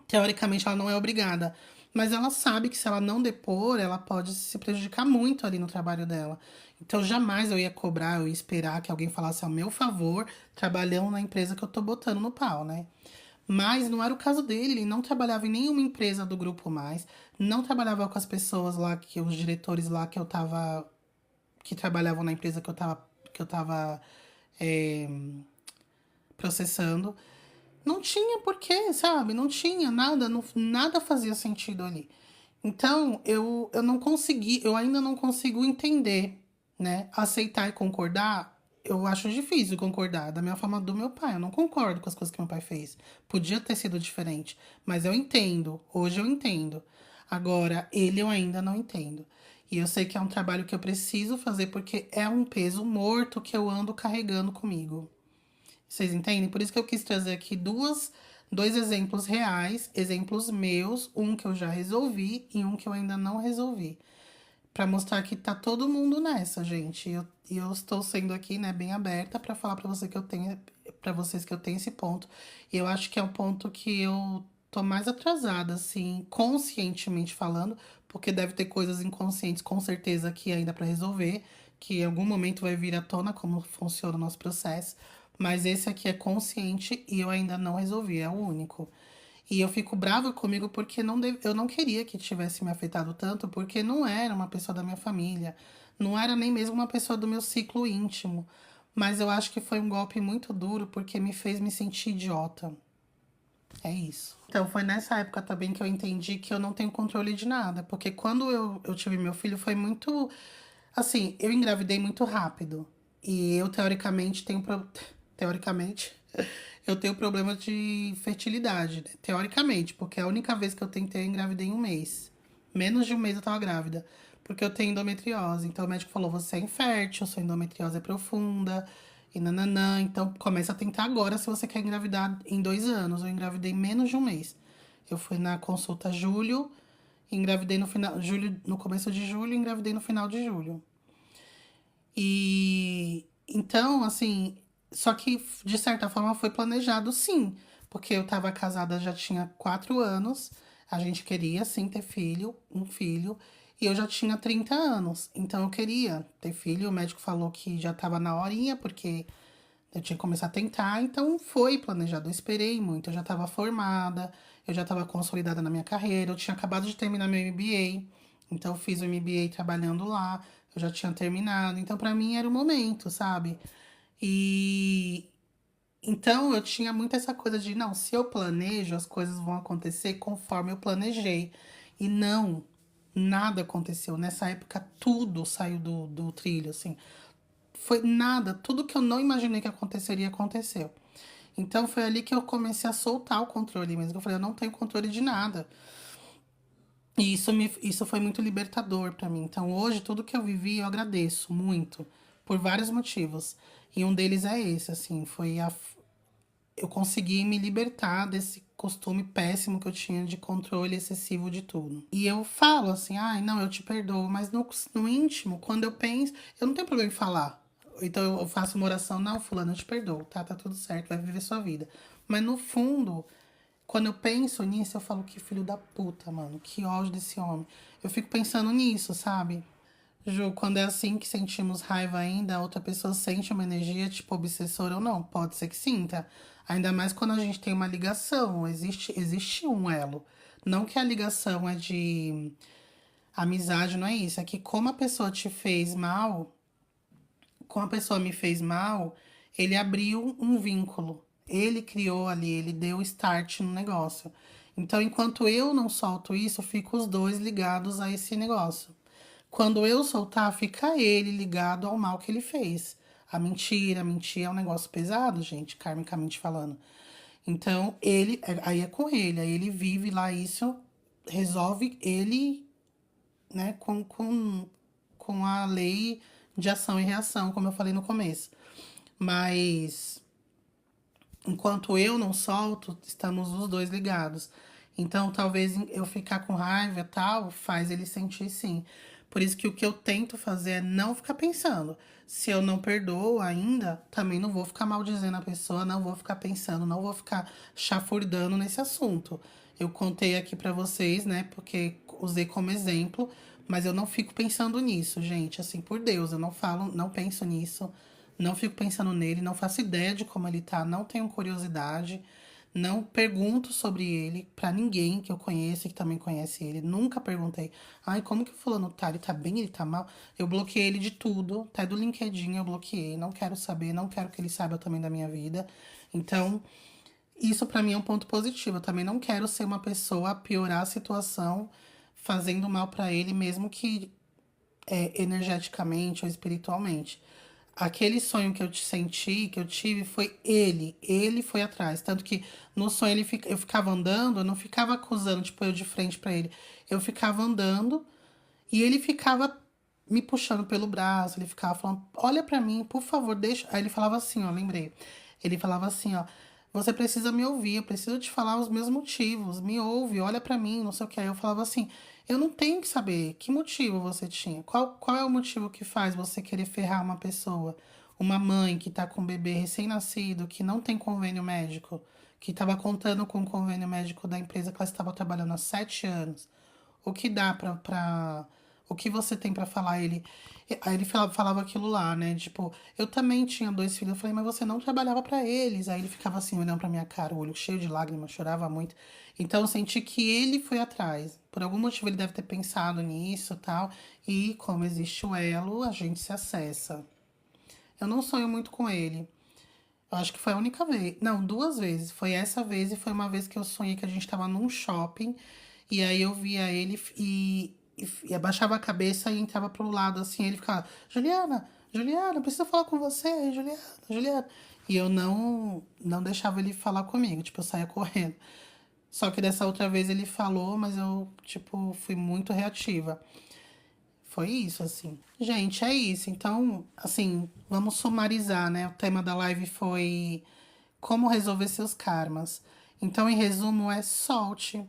Teoricamente, ela não é obrigada, mas ela sabe que se ela não depor, ela pode se prejudicar muito ali no trabalho dela. Então, jamais eu ia cobrar, eu ia esperar que alguém falasse ao meu favor, trabalhando na empresa que eu tô botando no pau, né? Mas não era o caso dele, ele não trabalhava em nenhuma empresa do grupo mais, não trabalhava com as pessoas lá, os diretores lá que trabalhavam na empresa que eu tava é, processando. Não tinha porquê, sabe? Não tinha nada, nada fazia sentido ali. Então, eu não consegui, eu ainda não consigo entender, né? Aceitar e concordar, eu acho difícil concordar. Da minha forma do meu pai, eu não concordo com as coisas que meu pai fez. Podia ter sido diferente, mas eu entendo, hoje eu entendo. Agora, ele eu ainda não entendo. E eu sei que é um trabalho que eu preciso fazer porque é um peso morto que eu ando carregando comigo. Vocês entendem? Por isso que eu quis trazer aqui dois exemplos reais, exemplos meus, um que eu já resolvi e um que eu ainda não resolvi. Pra mostrar que tá todo mundo nessa, gente. E eu estou sendo aqui, né, bem aberta pra falar pra você que eu tenho, para vocês que eu tenho esse ponto. E eu acho que é um ponto que eu tô mais atrasada, assim, conscientemente falando, porque deve ter coisas inconscientes, com certeza, que ainda pra resolver, que em algum momento vai vir à tona como funciona o nosso processo. Mas esse aqui é consciente e eu ainda não resolvi, é o único. E eu fico brava comigo porque eu não queria que tivesse me afetado tanto, porque não era uma pessoa da minha família, não era nem mesmo uma pessoa do meu ciclo íntimo. Mas eu acho que foi um golpe muito duro porque me fez me sentir idiota. É isso. Então foi nessa época também que eu entendi que eu não tenho controle de nada. Porque quando eu tive meu filho foi muito. Assim, eu engravidei muito rápido. E eu, teoricamente, tenho. Teoricamente, eu tenho problema de fertilidade, né? Teoricamente, porque a única vez que eu tentei, eu engravidei em um mês. Menos de um mês eu tava grávida. Porque eu tenho endometriose. Então o médico falou: você é infértil, sua endometriose é profunda. E nananã. Então começa a tentar agora se você quer engravidar em 2 anos. Eu engravidei em menos de um mês. Eu fui na consulta julho, engravidei no final. Julho, no começo de julho, e engravidei no final de julho. E então, assim, só que de certa forma foi planejado sim, porque eu tava casada já tinha 4 anos, a gente queria sim ter filho, um filho, e eu já tinha 30 anos, então eu queria ter filho. O médico falou que já tava na horinha, porque eu tinha que começar a tentar, então foi planejado. Eu esperei muito, eu já estava formada, eu já estava consolidada na minha carreira, eu tinha acabado de terminar meu MBA, então eu fiz o MBA trabalhando lá, eu já tinha terminado, então para mim era o momento, sabe? E então eu tinha muito essa coisa de, não, se eu planejo, as coisas vão acontecer conforme eu planejei. E não, nada aconteceu. Nessa época tudo saiu do trilho, assim. Foi nada, tudo que eu não imaginei que aconteceria, aconteceu. Então foi ali que eu comecei a soltar o controle mesmo. Eu falei, eu não tenho controle de nada. E isso foi muito libertador pra mim. Então hoje, tudo que eu vivi, eu agradeço muito, por vários motivos. E um deles é esse, assim, eu consegui me libertar desse costume péssimo que eu tinha de controle excessivo de tudo. E eu falo assim, ai, não, eu te perdoo, mas no íntimo, quando eu penso, eu não tenho problema em falar. Então eu faço uma oração, não, fulano, eu te perdoo, tá? Tá tudo certo, vai viver sua vida. Mas no fundo, quando eu penso nisso, eu falo, que filho da puta, mano, que ódio desse homem. Eu fico pensando nisso, sabe? Ju, quando é assim que sentimos raiva ainda, a outra pessoa sente uma energia tipo obsessora ou não? Pode ser que sinta. Ainda mais quando a gente tem uma ligação, existe um elo. Não que a ligação é de amizade, não é isso. É que como a pessoa te fez mal, como a pessoa me fez mal, ele abriu um vínculo. Ele criou ali, ele deu start no negócio. Então, enquanto eu não solto isso, fico os dois ligados a esse negócio. Quando eu soltar, fica ele ligado ao mal que ele fez. A mentir é um negócio pesado, gente, karmicamente falando. Então, aí é com ele, aí ele vive lá isso, resolve ele, né, com a lei de ação e reação, como eu falei no começo. Mas enquanto eu não solto, estamos os dois ligados. Então, talvez eu ficar com raiva e tal, faz ele sentir sim. Por isso que o que eu tento fazer é não ficar pensando. Se eu não perdoo ainda, também não vou ficar maldizendo a pessoa, não vou ficar pensando, não vou ficar chafurdando nesse assunto. Eu contei aqui pra vocês, né, porque usei como exemplo, mas eu não fico pensando nisso, gente. Assim, por Deus, eu não falo, não penso nisso. Não fico pensando nele, não faço ideia de como ele tá, não tenho curiosidade, não pergunto sobre ele pra ninguém que eu conheça, que também conhece ele. Nunca perguntei, ai, como que o fulano tá? Ele tá bem, ele tá mal? Eu bloqueei ele de tudo, até do LinkedIn eu bloqueei, não quero saber, não quero que ele saiba também da minha vida. Então, isso pra mim é um ponto positivo. Eu também não quero ser uma pessoa a piorar a situação fazendo mal pra ele, mesmo que energeticamente ou espiritualmente. Aquele sonho que eu te senti, que eu tive, foi ele. Ele foi atrás. Tanto que no sonho eu ficava andando, eu não ficava acusando, tipo, eu de frente pra ele. Eu ficava andando e ele ficava me puxando pelo braço, ele ficava falando, olha pra mim, por favor, deixa. Aí ele falava assim, ó, lembrei. Ele falava assim, ó, você precisa me ouvir, eu preciso te falar os meus motivos, me ouve, olha pra mim, não sei o que. Aí eu falava assim, eu não tenho que saber que motivo você tinha, qual é o motivo que faz você querer ferrar uma pessoa, uma mãe que tá com um bebê recém-nascido, que não tem convênio médico, que estava contando com o convênio médico da empresa que ela estava trabalhando há 7 anos. O que dá o que você tem pra falar? Aí ele falava aquilo lá, né? Tipo, eu também tinha 2 filhos. Eu falei, mas você não trabalhava pra eles. Aí ele ficava assim, olhando pra minha cara, o olho cheio de lágrimas, chorava muito. Então eu senti que ele foi atrás. Por algum motivo ele deve ter pensado nisso e tal. E como existe o elo, a gente se acessa. Eu não sonho muito com ele. Eu acho que foi a única vez. Não, 2 vezes. Foi essa vez e foi uma vez que eu sonhei que a gente tava num shopping. E aí eu via ele e abaixava a cabeça e entrava pro lado assim. Ele ficava, Juliana, Juliana, preciso falar com você, Juliana, Juliana. E eu não deixava ele falar comigo. Tipo, eu saía correndo. Só que dessa outra vez ele falou, mas eu, tipo, fui muito reativa. Foi isso, assim. Gente, é isso. Então, assim, vamos sumarizar, né? O tema da live foi como resolver seus karmas. Então, em resumo, é solte.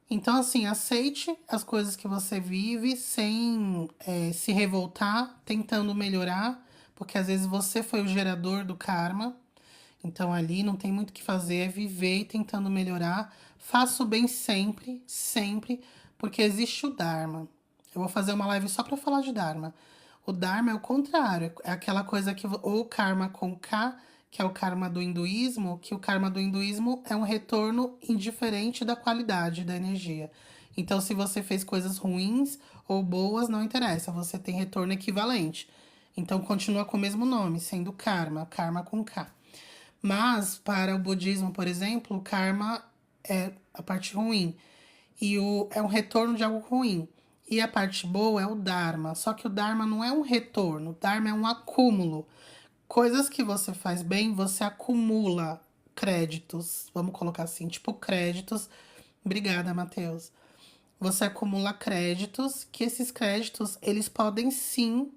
Então, assim, aceite as coisas que você vive sem se revoltar, tentando melhorar, porque às vezes você foi o gerador do karma. Então, ali não tem muito o que fazer, é viver e tentando melhorar. Faça o bem sempre, sempre, porque existe o Dharma. Eu vou fazer uma live só para falar de Dharma. O Dharma é o contrário, é aquela coisa que. Ou karma com K, que é o karma do hinduísmo, que o karma do hinduísmo é um retorno indiferente da qualidade da energia. Então, se você fez coisas ruins ou boas, não interessa, você tem retorno equivalente. Então, continua com o mesmo nome, sendo karma, karma com K. Mas, para o budismo, por exemplo, o karma é a parte ruim. É um retorno de algo ruim. E a parte boa é o Dharma. Só que o Dharma não é um retorno, o Dharma é um acúmulo. Coisas que você faz bem, você acumula créditos. Vamos colocar assim, tipo créditos. Obrigada, Matheus. Você acumula créditos, que esses créditos, eles podem sim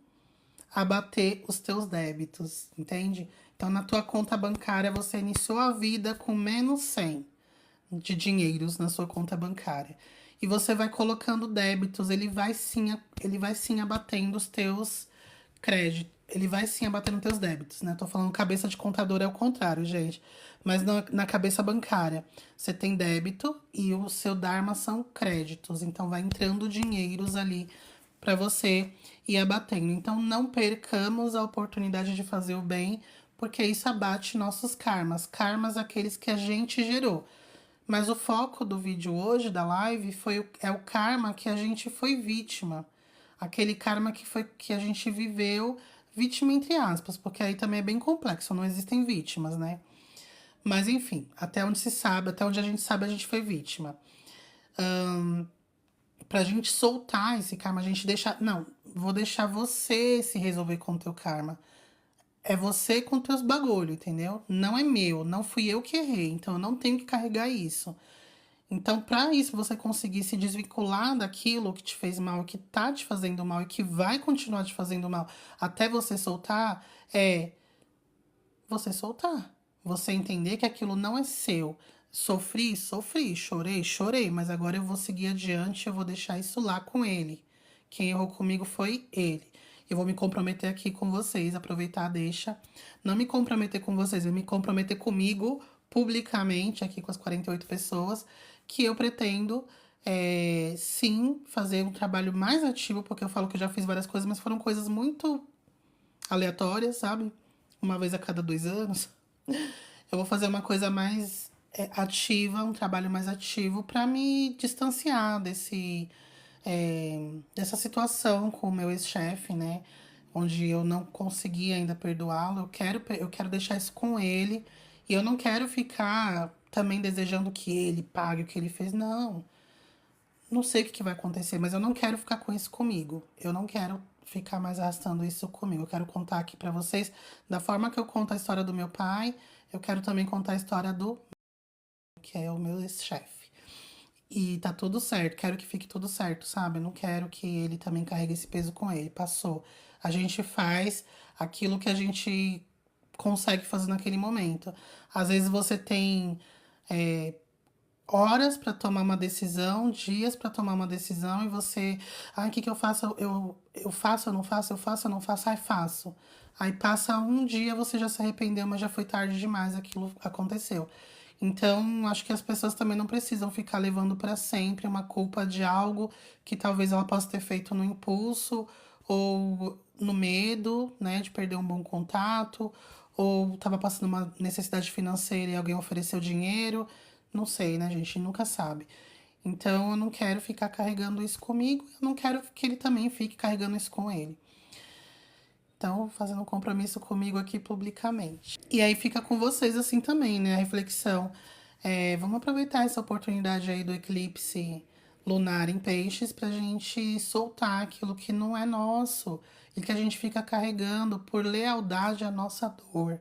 abater os teus débitos, entende? Então, na tua conta bancária, você iniciou a vida com menos 100 de dinheiros na sua conta bancária. E você vai colocando débitos, ele vai sim abatendo os teus créditos. Ele vai sim abatendo teus débitos, né? Tô falando cabeça de contador é o contrário, gente. Mas na cabeça bancária, você tem débito e o seu Dharma são créditos. Então, vai entrando dinheiros ali para você ir abatendo. Então, não percamos a oportunidade de fazer o bem, porque isso abate nossos karmas. Karmas aqueles que a gente gerou. Mas o foco do vídeo hoje, da live, é o karma que a gente foi vítima. Aquele karma que a gente viveu, vítima entre aspas, porque aí também é bem complexo, não existem vítimas, né? Mas enfim, até onde se sabe, até onde a gente sabe, a gente foi vítima. Pra gente soltar esse karma, a gente deixar. Não, vou deixar você se resolver com o teu karma. É você com teus bagulho, entendeu? Não é meu, não fui eu que errei, então eu não tenho que carregar isso. Então, para isso, você conseguir se desvincular daquilo que te fez mal, que tá te fazendo mal e que vai continuar te fazendo mal até você soltar, é você soltar. Você entender que aquilo não é seu. Sofri, sofri, chorei, chorei, mas agora eu vou seguir adiante, eu vou deixar isso lá com ele. Quem errou comigo foi ele. Eu vou me comprometer aqui com vocês, aproveitar a deixa. Não me comprometer com vocês, eu me comprometer comigo publicamente, aqui com as 48 pessoas, que eu pretendo sim fazer um trabalho mais ativo, porque eu falo que eu já fiz várias coisas, mas foram coisas muito aleatórias, sabe? Uma vez a cada 2 anos. Eu vou fazer uma coisa mais ativa, um trabalho mais ativo para me distanciar dessa situação com o meu ex-chefe, né? Onde eu não consegui ainda perdoá-lo. Eu quero deixar isso com ele. E eu não quero ficar também desejando que ele pague o que ele fez. Não. Não sei o que vai acontecer, mas eu não quero ficar com isso comigo. Eu não quero ficar mais arrastando isso comigo. Eu quero contar aqui pra vocês, da forma que eu conto a história do meu pai, eu quero também contar a história do que é o meu ex-chefe. E tá tudo certo, quero que fique tudo certo, sabe? Eu não quero que ele também carregue esse peso com ele. Passou. A gente faz aquilo que a gente consegue fazer naquele momento. Às vezes você tem horas para tomar uma decisão, dias para tomar uma decisão e você, o que que eu faço? Eu faço, eu não faço, eu faço, eu não faço, ai, faço. Aí passa um dia, você já se arrependeu, mas já foi tarde demais, aquilo aconteceu. Então, acho que as pessoas também não precisam ficar levando para sempre uma culpa de algo que talvez ela possa ter feito no impulso ou no medo, né, de perder um bom contato, ou estava passando uma necessidade financeira e alguém ofereceu dinheiro. Não sei, né, gente? Nunca sabe. Então, eu não quero ficar carregando isso comigo, eu não quero que ele também fique carregando isso com ele. Então, fazendo um compromisso comigo aqui publicamente. E aí fica com vocês assim também, né? A reflexão. Vamos aproveitar essa oportunidade aí do eclipse lunar em peixes pra gente soltar aquilo que não é nosso e que a gente fica carregando por lealdade à nossa dor.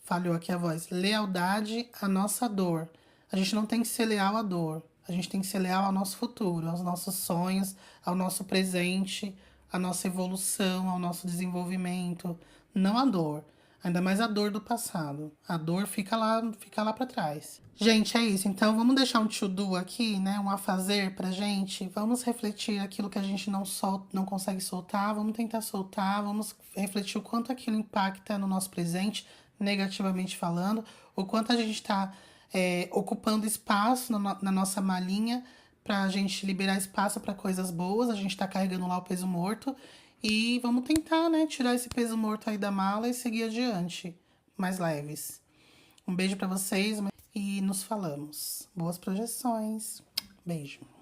Falhou aqui a voz. Lealdade à nossa dor. A gente não tem que ser leal à dor. A gente tem que ser leal ao nosso futuro, aos nossos sonhos, ao nosso presente, à nossa evolução, ao nosso desenvolvimento. Não a dor. Ainda mais a dor do passado. A dor fica lá para trás. Gente, é isso. Então vamos deixar um to-do aqui, né? Um a fazer pra gente. Vamos refletir aquilo que a gente não consegue soltar. Vamos tentar soltar. Vamos refletir o quanto aquilo impacta no nosso presente, negativamente falando, o quanto a gente está ocupando espaço na nossa malinha para a gente liberar espaço para coisas boas. A gente está carregando lá o peso morto e vamos tentar, né, tirar esse peso morto aí da mala e seguir adiante, mais leves. Um beijo para vocês e nos falamos. Boas projeções. Beijo.